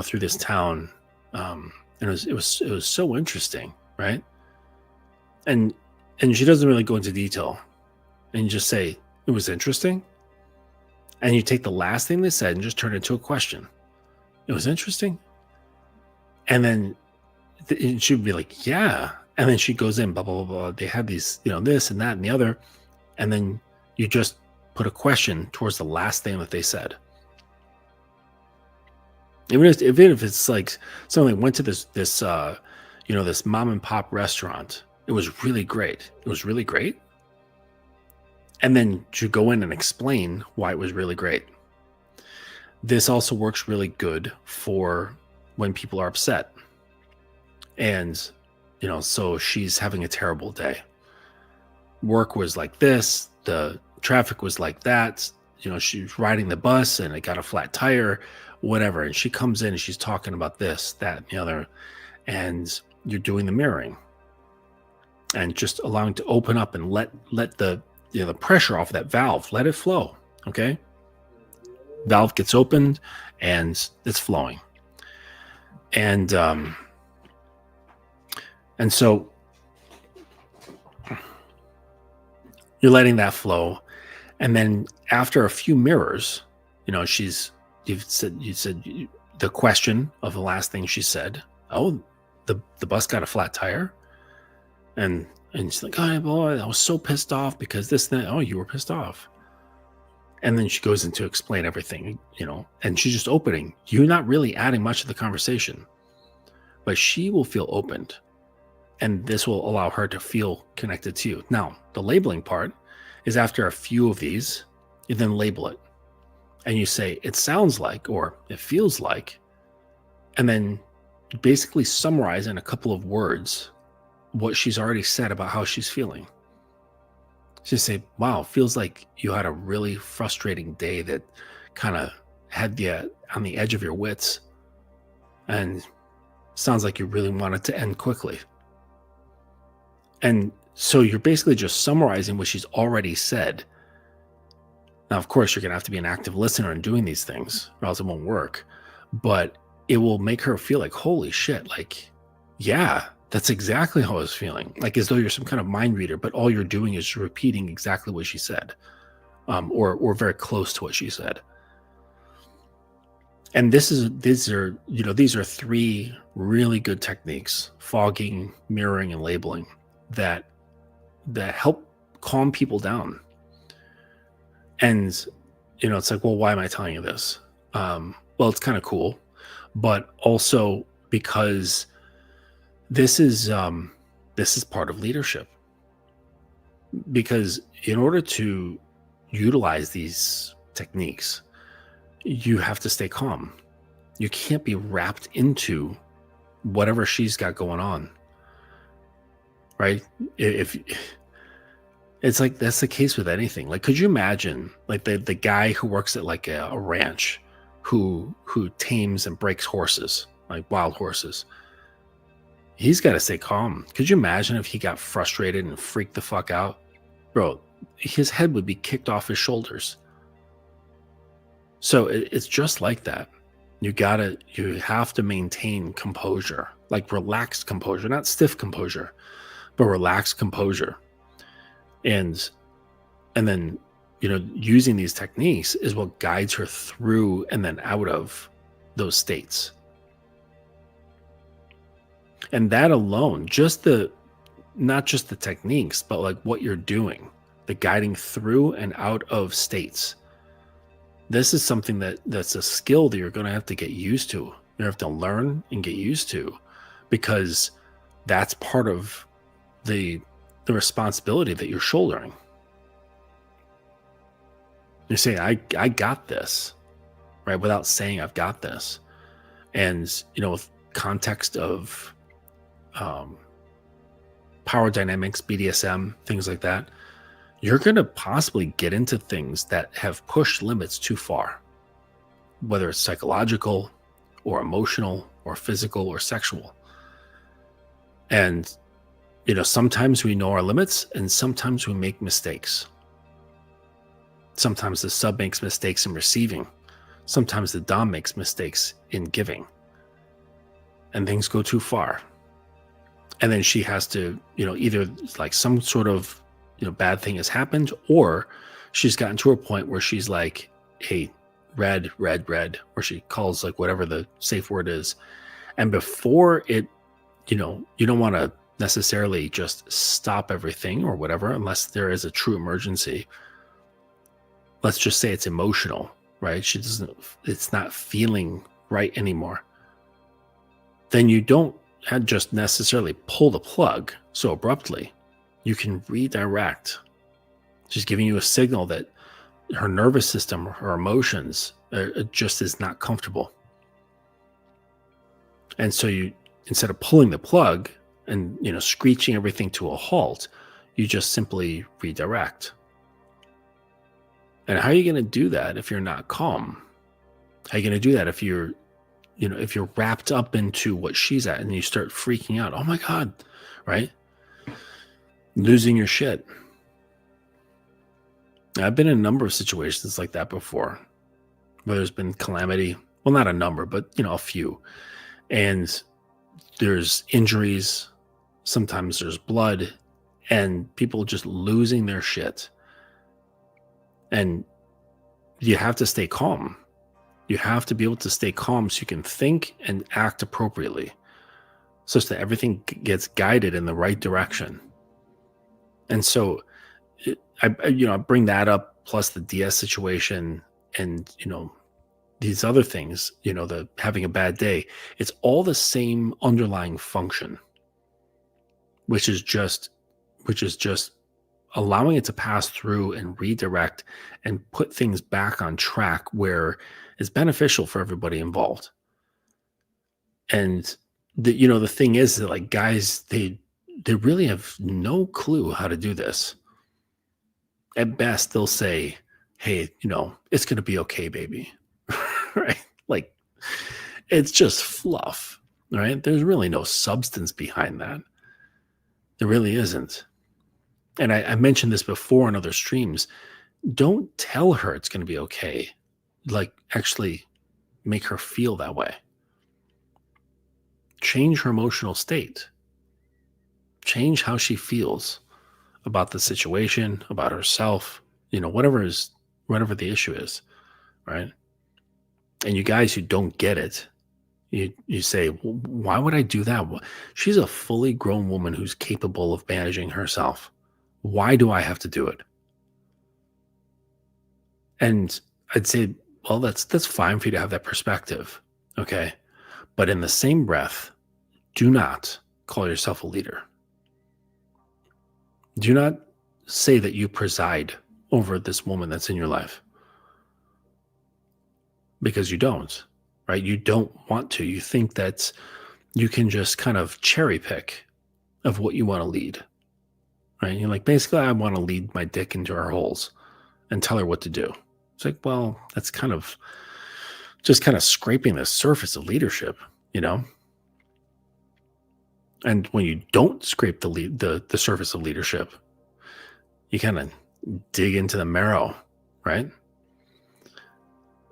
Speaker 1: through this town, and it was so interesting, right?" And she doesn't really go into detail, and you just say it was interesting, and you take the last thing they said and just turn it into a question. It was interesting, and then and she'd be like, "Yeah," and then she goes in, blah blah blah blah. They have these, this and that and the other, and then you just put a question towards the last thing that they said. Even if it's like someone went to this mom and pop restaurant, it was really great. It was really great. And then you go in and explain why it was really great. This also works really good for when people are upset. And, so she's having a terrible day. Work was like this, the traffic was like that. She's riding the bus and it got a flat tire, whatever. And she comes in and she's talking about this, that, and the other. And you're doing the mirroring and just allowing to open up and let the the pressure off that valve, let it flow. Okay. Valve gets opened and it's flowing. And so you're letting that flow. And then after a few mirrors, you said the question of the last thing she said, "Oh, the bus got a flat tire." And she's like, "Oh boy, I was so pissed off because this, that." "Oh, you were pissed off." And then she goes into explain everything, and she's just opening. You're not really adding much to the conversation, but she will feel opened. And this will allow her to feel connected to you. Now, the labeling part is after a few of these, you then label it. And you say, "It sounds like," or "It feels like," and then you basically summarize in a couple of words what she's already said about how she's feeling. Just say, "Wow, feels like you had a really frustrating day that kind of had you on the edge of your wits. And sounds like you really wanted to end quickly." And so you're basically just summarizing what she's already said. Now, of course, you're going to have to be an active listener in doing these things, or else it won't work. But it will make her feel like, holy shit, like, yeah, that's exactly how I was feeling. Like as though you're some kind of mind reader, but all you're doing is repeating exactly what she said, or very close to what she said. And these are three really good techniques: fogging, mirroring, and labeling that help calm people down. And it's like, well, why am I telling you this? Well, it's kind of cool, but also because this is part of leadership. Because in order to utilize these techniques, you have to stay calm. You can't be wrapped into whatever she's got going on, right? If it's like, that's the case with anything. Like, could you imagine like the guy who works at like a ranch who tames and breaks horses, like wild horses? He's got to stay calm. Could you imagine if he got frustrated and freaked the fuck out? Bro, his head would be kicked off his shoulders. So it's just like that. You have to maintain composure, like relaxed composure, not stiff composure, but relaxed composure. And then, using these techniques is what guides her through and then out of those states. And that alone, not just the techniques, but like what you're doing, the guiding through and out of states. This is something that's a skill that you're going to have to get used to. You have to learn and get used to, because that's part of the responsibility that you're shouldering. You're saying, I got this, right? Without saying I've got this. And, with context of power dynamics, BDSM, things like that, you're going to possibly get into things that have pushed limits too far, whether it's psychological or emotional or physical or sexual. And, sometimes we know our limits and sometimes we make mistakes. Sometimes the sub makes mistakes in receiving. Sometimes the dom makes mistakes in giving. And things go too far. And then she has to, either like some sort of, bad thing has happened, or she's gotten to a point where she's like, hey, red, where she calls like whatever the safe word is. And before it, you don't want to necessarily just stop everything or whatever, unless there is a true emergency. Let's just say it's emotional, right? It's not feeling right anymore. Then you don't just necessarily pull the plug so abruptly. You can redirect. She's giving you a signal that her nervous system, her emotions just is not comfortable. And so you, instead of pulling the plug and, screeching everything to a halt, you just simply redirect. And how are you going to do that if you're not calm? How are you going to do that if you're wrapped up into what she's at and you start freaking out? Oh my God, right? Losing your shit. I've been in a number of situations like that before, where there's been calamity. Well, not a number, but, a few. And there's injuries. Sometimes there's blood and people just losing their shit. And you have to stay calm. You have to be able to stay calm so you can think and act appropriately, such that everything gets guided in the right direction. And so I bring that up, plus the DS situation and, these other things, the having a bad day. It's all the same underlying function, which is just allowing it to pass through and redirect and put things back on track where it's beneficial for everybody involved. And the thing is that, like, guys, they really have no clue how to do this. At best, they'll say, hey, it's going to be okay, baby. Right? Like, it's just fluff, right? There's really no substance behind that. There really isn't. And I mentioned this before in other streams. Don't tell her it's going to be okay. Like, actually make her feel that way. Change her emotional state. Change how she feels about the situation, about herself, whatever the issue is, right? And you guys who don't get it, you say, well, why would I do that? She's a fully grown woman who's capable of managing herself. Why do I have to do it? And I'd say, well, that's fine for you to have that perspective, okay? But in the same breath, do not call yourself a leader. Do not say that you preside over this woman that's in your life, because you don't, right? You don't want to. You think that you can just kind of cherry pick of what you want to lead, right? You're like, basically, I want to lead my dick into her holes and tell her what to do. It's like, well, that's kind of scraping the surface of leadership, And when you don't scrape the surface of leadership, you kind of dig into the marrow, right?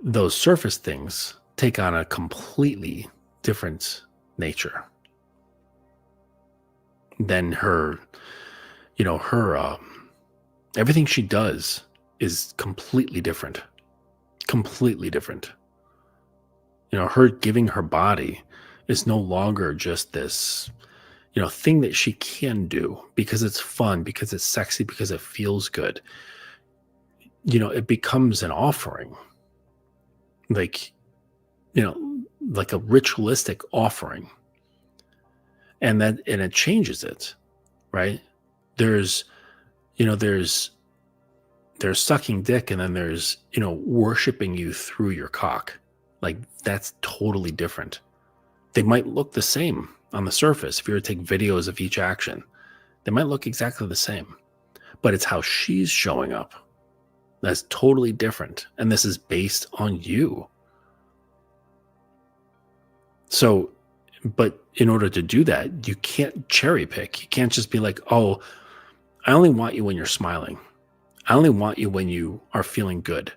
Speaker 1: Those surface things take on a completely different nature than her, everything she does is completely different. Completely different. Her giving her body is no longer just this, thing that she can do because it's fun, because it's sexy, because it feels good. It becomes an offering. Like a ritualistic offering. And it changes it, right? There's sucking dick, and then there's, worshiping you through your cock. Like, that's totally different. They might look the same on the surface. If you were to take videos of each action, they might look exactly the same, but it's how she's showing up that's totally different. And this is based on you. So, but in order to do that, you can't cherry pick. You can't just be like, oh, I only want you when you're smiling. I only want you when you are feeling good.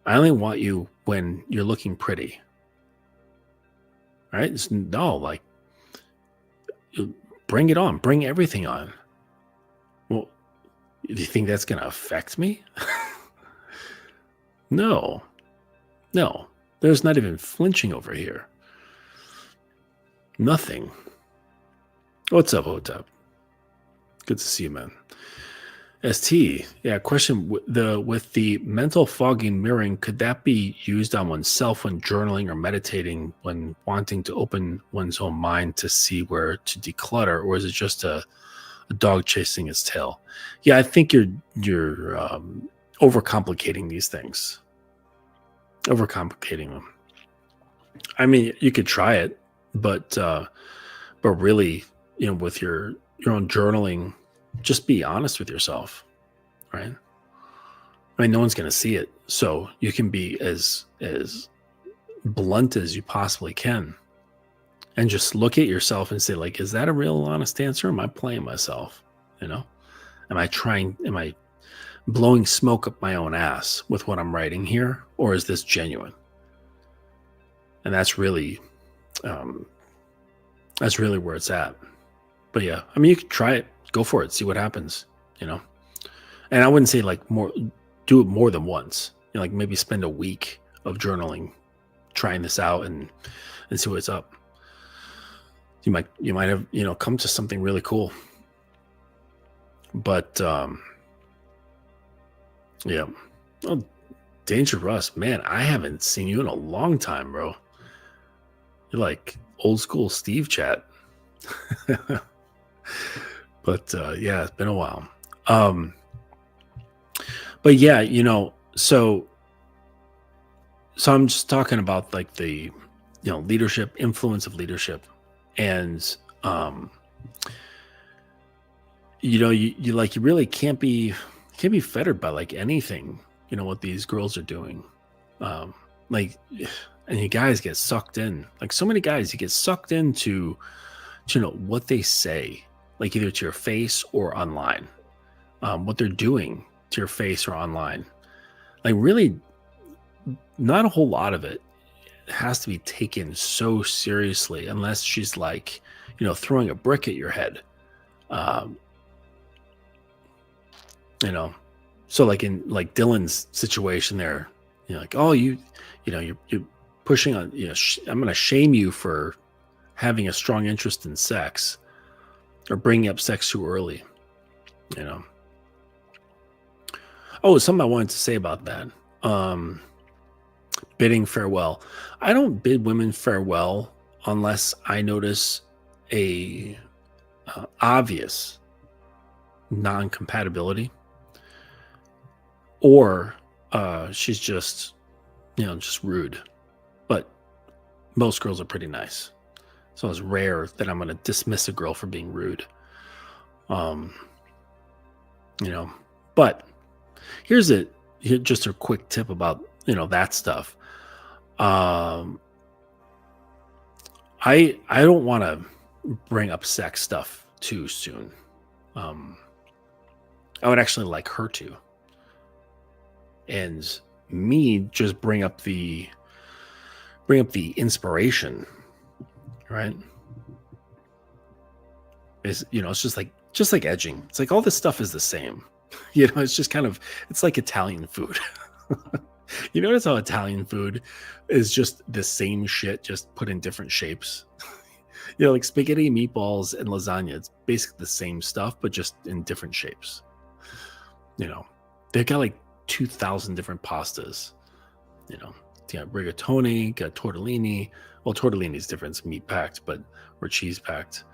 Speaker 1: I only want you when you're looking pretty. Right? No, like, bring it on. Bring everything on. Well, do you think that's going to affect me? No. There's not even flinching over here. Nothing. What's up, Hotep? Good to see you, man. ST, yeah, question. With the mental fogging mirroring, could that be used on oneself when journaling or meditating, when wanting to open one's own mind to see where to declutter, or is it just a dog chasing its tail? Yeah, I think you're overcomplicating these things. Overcomplicating them. I mean, you could try it, but really, with your own journaling, just be honest with yourself, right? I mean, no one's going to see it, so you can be as blunt as you possibly can, and just look at yourself and say, like, is that a real honest answer? Am I playing myself? Am I blowing smoke up my own ass with what I'm writing here, or is this genuine? And that's really where it's at. But yeah, I mean, you could try it, go for it, see what happens, And I wouldn't say do it more than once. Like maybe spend a week of journaling, trying this out and see what's up. You might have, come to something really cool. But yeah. Oh, Danger Russ, man, I haven't seen you in a long time, bro. You're like old school Steve chat. But yeah, it's been a while. But yeah, so I'm just talking about like the leadership, influence of leadership, and you really can't be fettered by like anything, what these girls are doing. And you guys get sucked in, like so many guys, you get sucked into what they say, like either to your face or online, what they're doing to your face or online. Like really not a whole lot of it has to be taken so seriously unless she's like, throwing a brick at your head. So like in like Dylan's situation there, like, oh, you're pushing on, I'm going to shame you for having a strong interest in sex or bringing up sex too early, Oh, something I wanted to say about that. Bidding farewell. I don't bid women farewell unless I notice a obvious non-compatibility, or she's just rude. But most girls are pretty nice, so it's rare that I'm going to dismiss a girl for being rude. But here's just a quick tip about that stuff. I don't want to bring up sex stuff too soon. I would actually like her to, and me just bring up the inspiration, right? It's just like edging. It's like all this stuff is the same. It's just it's like Italian food. You notice how Italian food is just the same shit, just put in different shapes. Like spaghetti, meatballs, and lasagna. It's basically the same stuff, but just in different shapes. They've got like 2,000 different pastas. You got rigatoni, got tortellini. Well, tortellini is different, it's meat packed, or cheese packed.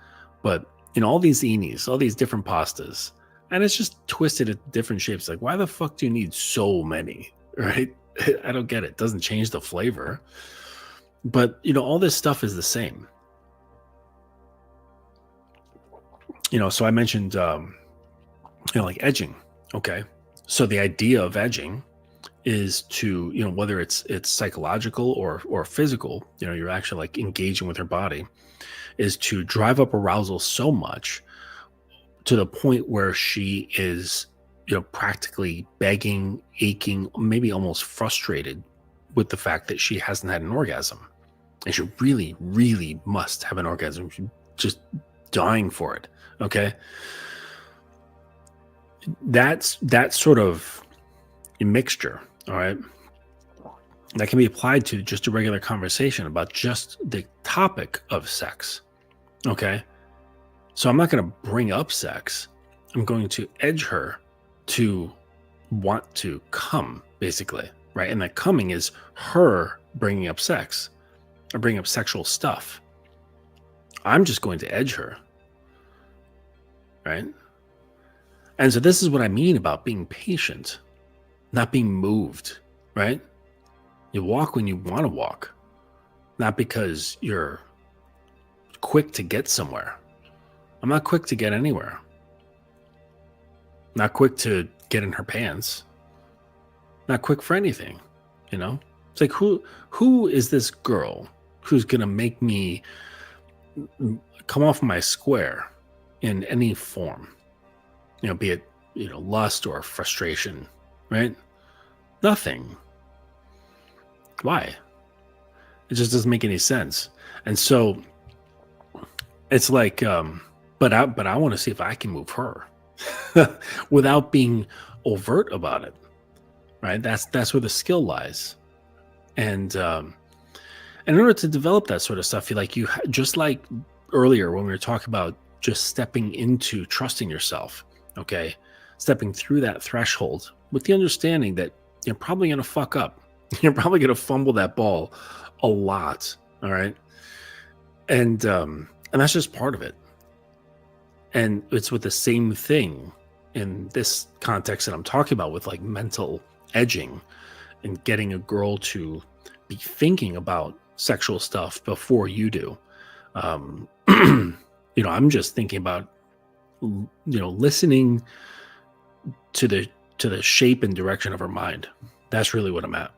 Speaker 1: But all these inis, all these different pastas, and it's just twisted at different shapes. Like, why the fuck do you need so many? Right? I don't get it. It doesn't change the flavor. But all this stuff is the same. So I mentioned like edging. Okay. So the idea of edging is to, whether it's psychological or physical, you're actually like engaging with her body, is to drive up arousal so much to the point where she is, practically begging, aching, maybe almost frustrated with the fact that she hasn't had an orgasm. And she really, really must have an orgasm. She's just dying for it. Okay. That's that sort of a mixture. All right. That can be applied to just a regular conversation about just the topic of sex. Okay. So I'm not going to bring up sex. I'm going to edge her to want to come, basically. Right. And that coming is her bringing up sex or bringing up sexual stuff. I'm just going to edge her. Right. And so this is what I mean about being patient, not being moved. Right. You walk when you want to walk, not because you're quick to get somewhere. I'm not quick to get anywhere. Not quick to get in her pants. Not quick for anything, It's like, who is this girl who's going to make me come off my square in any form? Be it, lust or frustration, right? Nothing. Why? It just doesn't make any sense. And so it's like, but I want to see if I can move her without being overt about it, right? That's where the skill lies. And in order to develop that sort of stuff, just like earlier when we were talking about just stepping into trusting yourself, okay, stepping through that threshold with the understanding that you're probably going to fuck up. You're probably going to fumble that ball a lot. All right. And that's just part of it. And it's with the same thing in this context that I'm talking about with like mental edging and getting a girl to be thinking about sexual stuff before you do. I'm just thinking about, listening to the shape and direction of her mind. That's really what I'm at.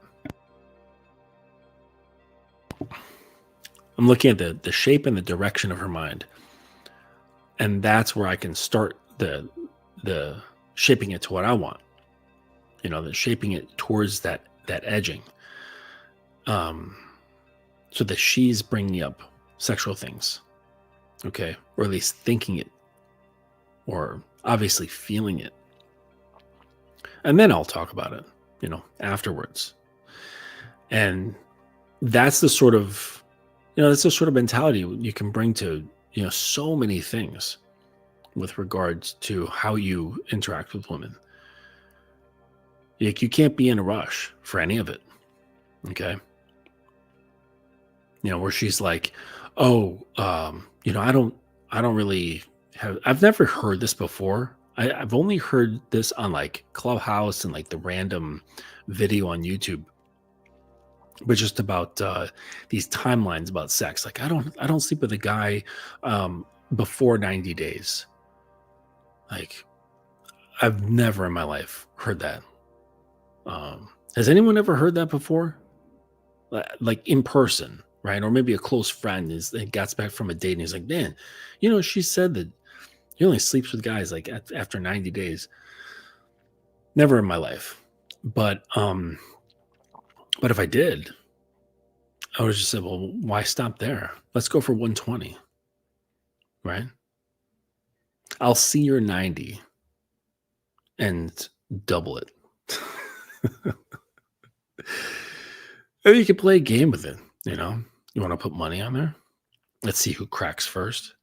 Speaker 1: I'm looking at the shape and the direction of her mind. And that's where I can start the shaping it to what I want. The shaping it towards that edging. So that she's bringing up sexual things. Okay. Or at least thinking it. Or obviously feeling it. And then I'll talk about it, afterwards. And that's the sort of, that's the sort of mentality you can bring to, so many things with regards to how you interact with women. Like, you can't be in a rush for any of it. Okay. Where she's like, oh, I don't really have, I've never heard this before. I've only heard this on like Clubhouse and like the random video on YouTube, but just about these timelines about sex. Like, I don't sleep with a guy before 90 days. Like, I've never in my life heard that. Has anyone ever heard that before? Like in person, right? Or maybe a close friend gets back from a date and he's like, man, she said that he only sleeps with guys like after 90 days. Never in my life. But if I did, I would just say, well, why stop there? Let's go for 120. Right? I'll see your 90 and double it. Maybe you could play a game with it, You want to put money on there? Let's see who cracks first.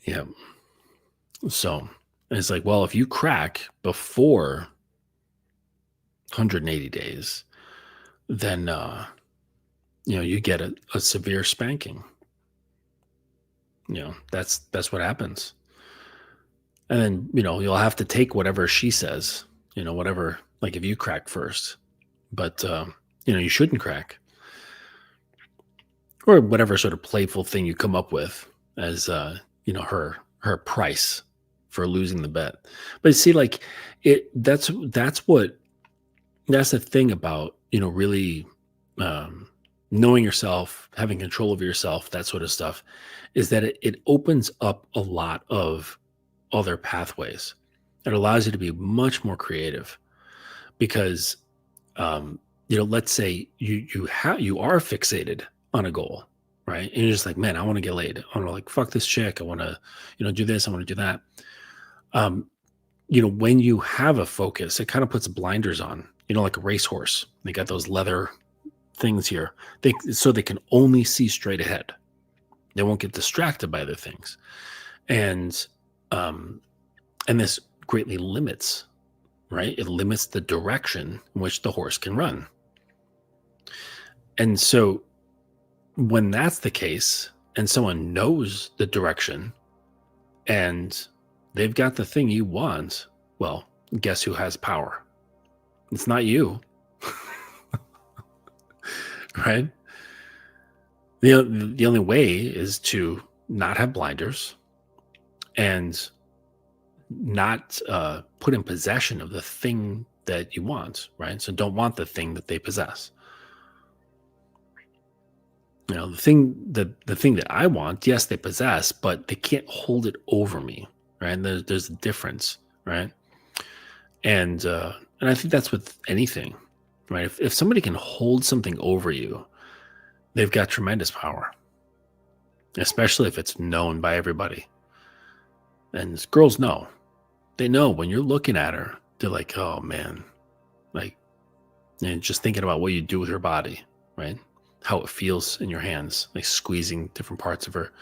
Speaker 1: Yeah. So it's like, well, if you crack before 180 days, then, you get a severe spanking. That's what happens. And then, you'll have to take whatever she says, whatever, like if you crack first, but, you shouldn't crack, or whatever sort of playful thing you come up with as, her price for losing the bet. But you see, like that's the thing about, really knowing yourself, having control over yourself, that sort of stuff, is that it opens up a lot of other pathways. It allows you to be much more creative because, let's say you are fixated on a goal, right? And you're just like, man, I want to get laid. I want to like fuck this chick. I want to, do this. I want to do that. Um, when you have a focus, it kind of puts blinders on, like a racehorse. They got those leather things here. So they can only see straight ahead. They won't get distracted by other things. And this greatly limits, right? It limits the direction in which the horse can run. And so when that's the case and someone knows the direction and they've got the thing you want, well, guess who has power? It's not you. Right? The only way is to not have blinders and not put in possession of the thing that you want, right? So don't want the thing that they possess. The thing that I want, yes, they possess, but they can't hold it over me, right? And there's a difference, right? And I think that's with anything, right? If somebody can hold something over you, they've got tremendous power, especially if it's known by everybody. And girls know. They know when you're looking at her, they're like, oh man, like, and just thinking about what you do with her body, right? How it feels in your hands, like squeezing different parts of her.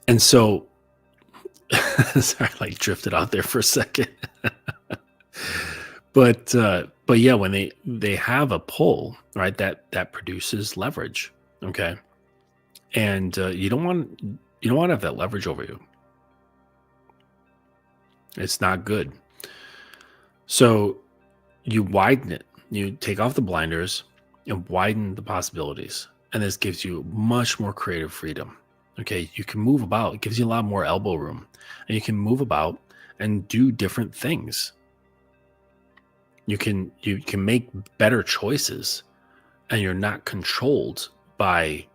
Speaker 1: And so, sorry, I like drifted out there for a second. But yeah, when they have a pull, right, that produces leverage. Okay. And you don't want to have that leverage over you. It's not good. So you widen it. You take off the blinders and widen the possibilities. And this gives you much more creative freedom. Okay. You can move about. It gives you a lot more elbow room. And you can move about and do different things. You can make better choices, and you're not controlled by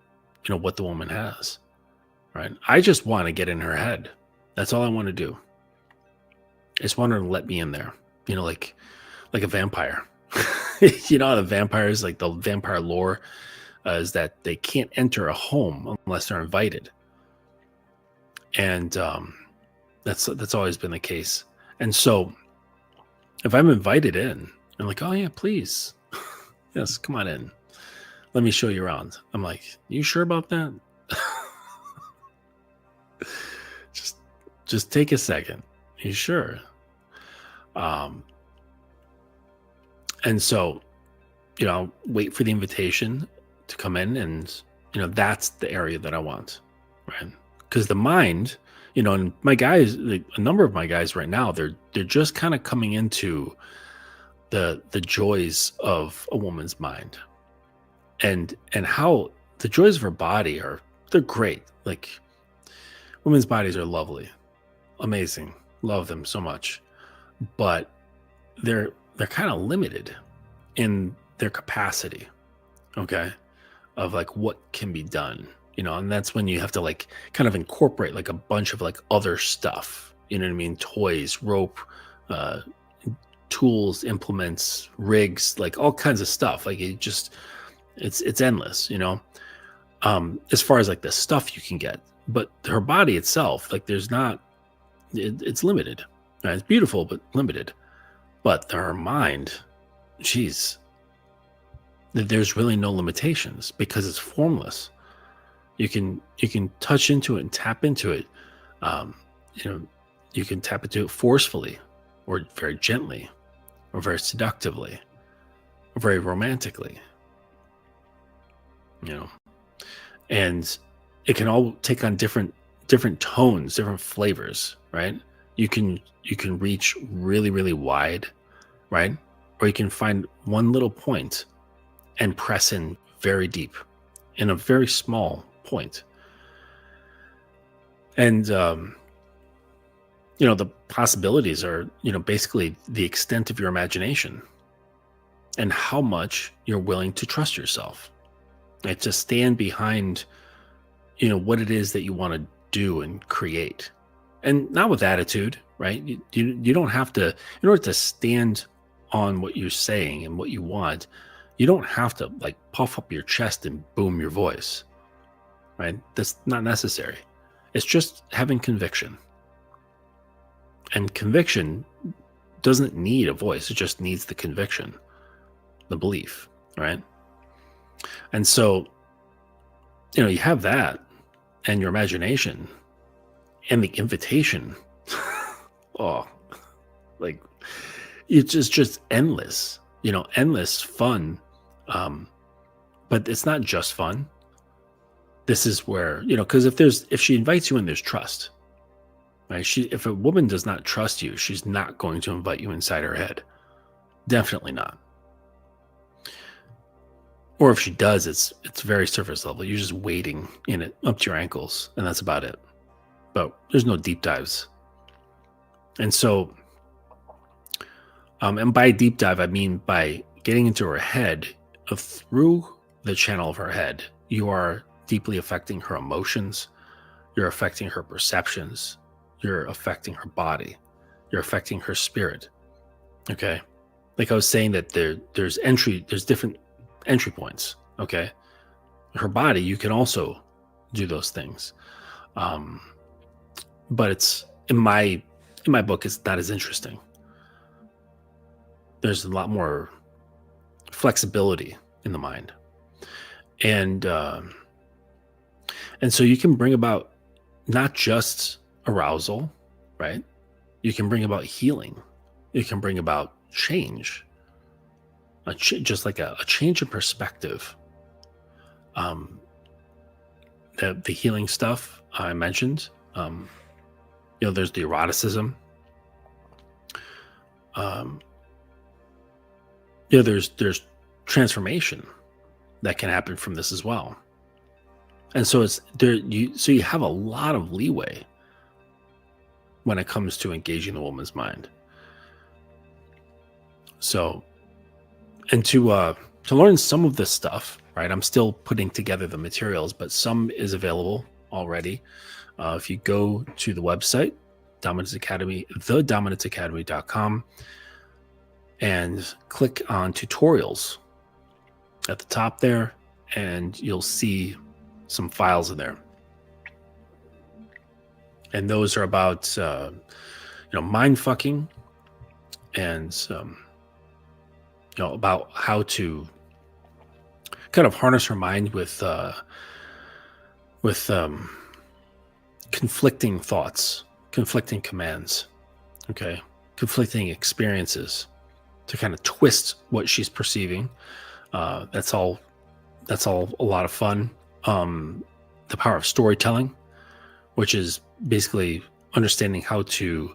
Speaker 1: what the woman has, right? I just want to get in her head. That's all I want to do. I just want her to let me in there, like a vampire. The vampires, like the vampire lore is that they can't enter a home unless they're invited. And that's always been the case. And so if I'm invited in, I'm like, oh yeah, please. Yes, come on in. Let me show you around. I'm like, you sure about that? just take a second. You sure? And so, wait for the invitation to come in, and that's the area that I want, right? Because the mind, and my guys, a number of my guys right now, they're just kind of coming into the joys of a woman's mind, and how the joys of her body they're great. Like, women's bodies are lovely, amazing, love them so much, but they're kind of limited in their capacity, okay, of like what can be done. And that's when you have to like kind of incorporate like a bunch of like other stuff, you know what I mean? Toys, rope, tools, implements, rigs, like all kinds of stuff. Like it's endless, as far as like the stuff you can get, but her body itself, like it's limited. Right? It's beautiful, but limited. But her mind, there's really no limitations because it's formless. You can touch into it and tap into it. You can tap into it forcefully, or very gently, or very seductively, or very romantically. And it can all take on different tones, different flavors, right? You can reach really, really wide, right? Or you can find one little point and press in very deep in a very small point. And, the possibilities are, basically the extent of your imagination and how much you're willing to trust yourself, right? To stand behind, what it is that you want to do and create, and not with attitude, right? You don't have to, in order to stand on what you're saying and what you want, you don't have to like puff up your chest and boom your voice, right? That's not necessary. It's just having conviction. And conviction doesn't need a voice. It just needs the conviction, the belief, right? And so, you have that and your imagination and the invitation. Oh, like it's just endless, endless fun. But it's not just fun. This is where, because if she invites you in, there's trust, right? If a woman does not trust you, she's not going to invite you inside her head. Definitely not. Or if she does, it's very surface level. You're just wading in it up to your ankles, and that's about it. But there's no deep dives. And so, and by deep dive, I mean by getting into her head, through the channel of her head, you are deeply affecting her emotions. You're affecting her perceptions. You're affecting her body. You're affecting her spirit. Okay. Like I was saying that there's different entry points. Okay. Her body, you can also do those things. But it's in my book, it's not as interesting. There's a lot more flexibility in the mind. And so you can bring about not just arousal, right? You can bring about healing. You can bring about change, just like a change in perspective. The healing stuff I mentioned, there's the eroticism. There's transformation that can happen from this as well. And so it's there. So you have a lot of leeway when it comes to engaging the woman's mind. So, and to learn some of this stuff, right? I'm still putting together the materials, but some is available already. If you go to the website, Dominance Academy, thedominance.academy.com, and click on tutorials at the top there, and you'll see some files in there. And those are about, mind fucking, and, about how to kind of harness her mind with conflicting thoughts, conflicting commands, okay, conflicting experiences, to kind of twist what she's perceiving. That's all a lot of fun. The power of storytelling, which is basically understanding how to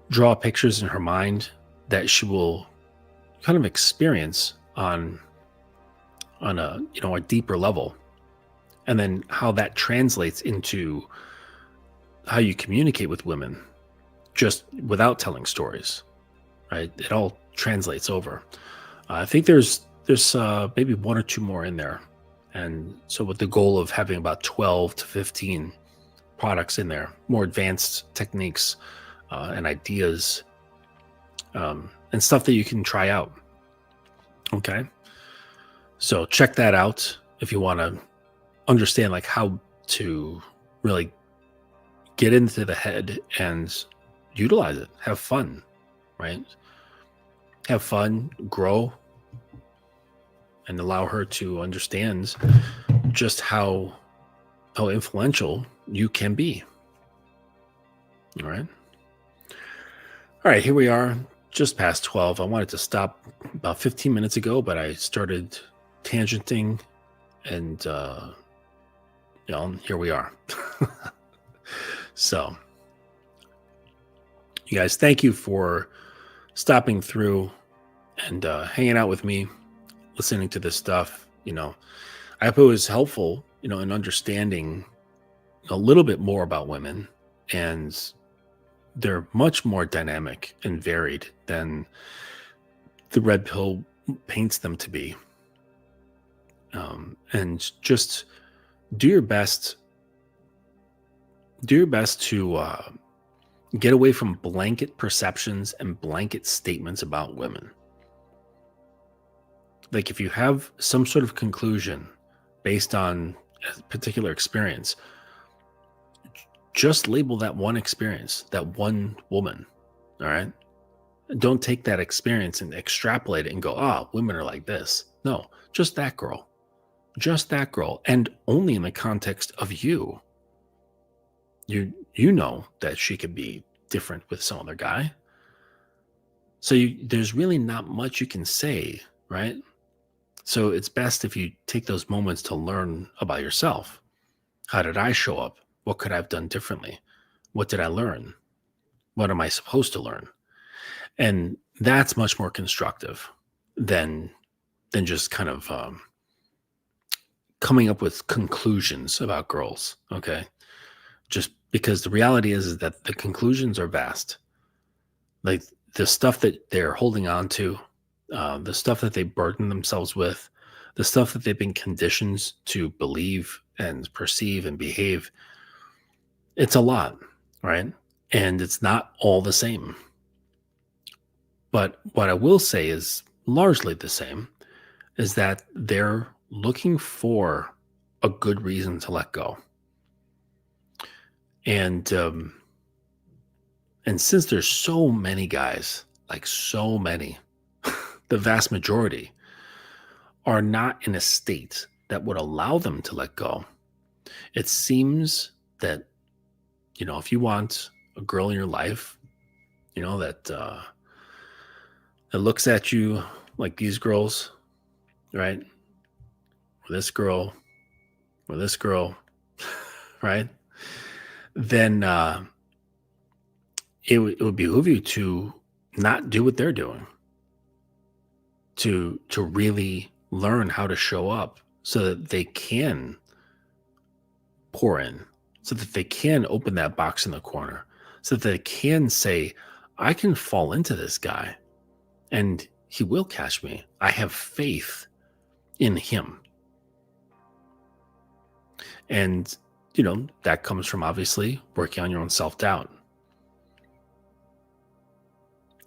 Speaker 1: draw pictures in her mind that she will kind of experience on a deeper level, and then how that translates into how you communicate with women just without telling stories, right? It all translates over. I think there's maybe one or two more in there. And so with the goal of having about 12 to 15 products in there, more advanced techniques and ideas and stuff that you can try out. Okay. So check that out if you want to understand like how to really get into the head and utilize it. Have fun, right? Have fun, grow, and allow her to understand just how influential you can be. All right. All right, here we are, just past 12. I wanted to stop about 15 minutes ago, but I started tangenting, and here we are. So, you guys, thank you for stopping through and hanging out with me, listening to this stuff. I hope it was helpful, in understanding a little bit more about women, and they're much more dynamic and varied than the red pill paints them to be. And just do your best. Do your best to get away from blanket perceptions and blanket statements about women. Like, if you have some sort of conclusion based on a particular experience, just label that one experience, that one woman. All right. Don't take that experience and extrapolate it and go, women are like this. No, just that girl. Just that girl. And only in the context of you. You know that she could be different with some other guy. So there's really not much you can say, right? So it's best if you take those moments to learn about yourself. How did I show up? What could I have done differently? What did I learn? What am I supposed to learn? And that's much more constructive than just kind of coming up with conclusions about girls. Okay. Just because the reality is that the conclusions are vast. Like, the stuff that they're holding on to, the stuff that they burden themselves with, the stuff that they've been conditioned to believe and perceive and behave, it's a lot, right? And it's not all the same. But what I will say is largely the same, is that they're looking for a good reason to let go. And since there's so many guys, like so many, the vast majority are not in a state that would allow them to let go. It seems that, if you want a girl in your life, that looks at you like these girls, right? Or this girl, right? Then it would behoove you to not do what they're doing, to really learn how to show up so that they can pour in, so that they can open that box in the corner, so that they can say, I can fall into this guy and he will catch me. I have faith in him. And, that comes from obviously working on your own self-doubt,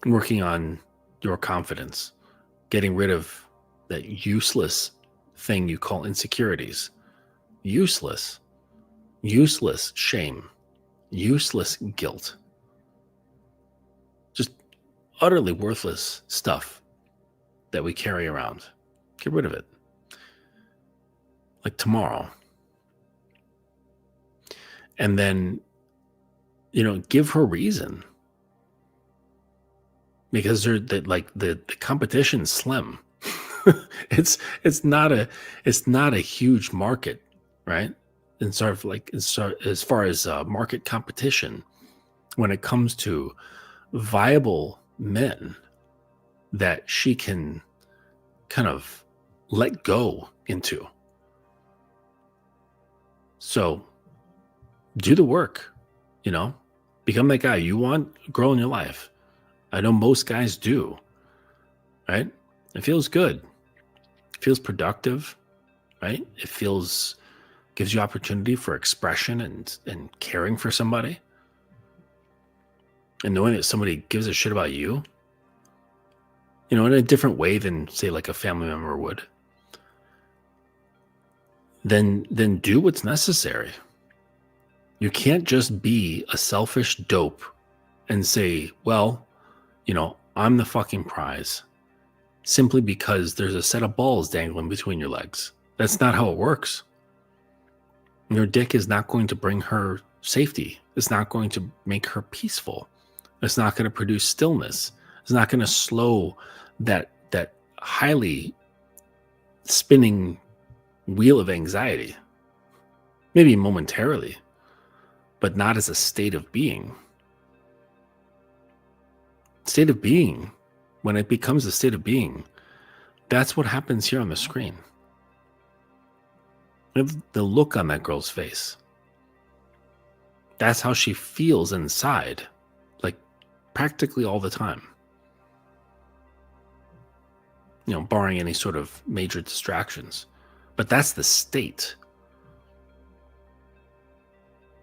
Speaker 1: working on your confidence, getting rid of that useless thing you call insecurities. Useless shame, useless guilt, just utterly worthless stuff that we carry around. Get rid of it. Like tomorrow. And then, give her reason. Because the competition's slim. it's not a huge market, right? And sort of like as far as market competition, when it comes to viable men that she can kind of let go into. So do the work, become that guy. You want a girl in your life. I know most guys do, right? It feels good. It feels productive, right? It gives you opportunity for expression and caring for somebody. And knowing that somebody gives a shit about you, in a different way than, say, like a family member would, then do what's necessary. You can't just be a selfish dope and say, well, I'm the fucking prize simply because there's a set of balls dangling between your legs. That's not how it works. Your dick is not going to bring her safety. It's not going to make her peaceful. It's not going to produce stillness. It's not going to slow that highly spinning wheel of anxiety. Maybe momentarily, but not as a state of being. State of being, when it becomes a state of being, that's what happens here on the screen. The look on that girl's face. That's how she feels inside, like practically all the time. Barring any sort of major distractions. But that's the state.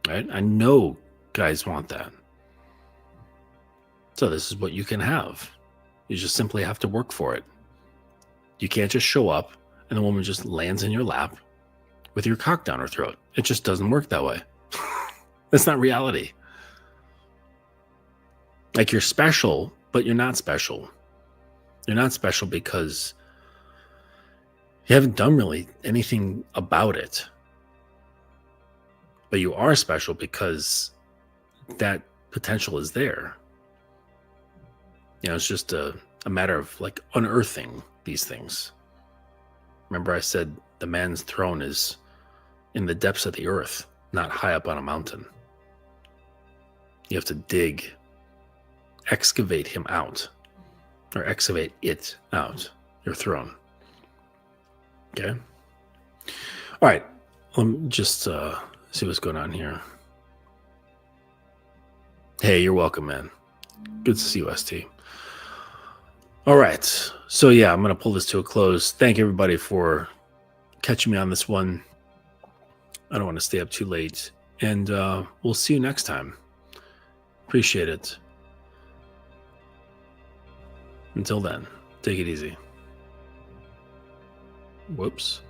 Speaker 1: Right? I know guys want that. So this is what you can have. You just simply have to work for it. You can't just show up and the woman just lands in your lap with your cock down her throat. It just doesn't work that way. That's not reality. Like, you're special, but you're not special. You're not special because you haven't done really anything about it. But you are special because that potential is there. It's just a matter of like unearthing these things. Remember, I said the man's throne is in the depths of the earth, not high up on a mountain. You have to dig, excavate him out, or excavate it out, your throne. Okay? All right. Let me just see what's going on here. Hey, you're welcome, man. Good to see you, ST. All right. So, yeah, I'm going to pull this to a close. Thank everybody for catching me on this one. I don't want to stay up too late. And we'll see you next time. Appreciate it. Until then, take it easy. Whoops.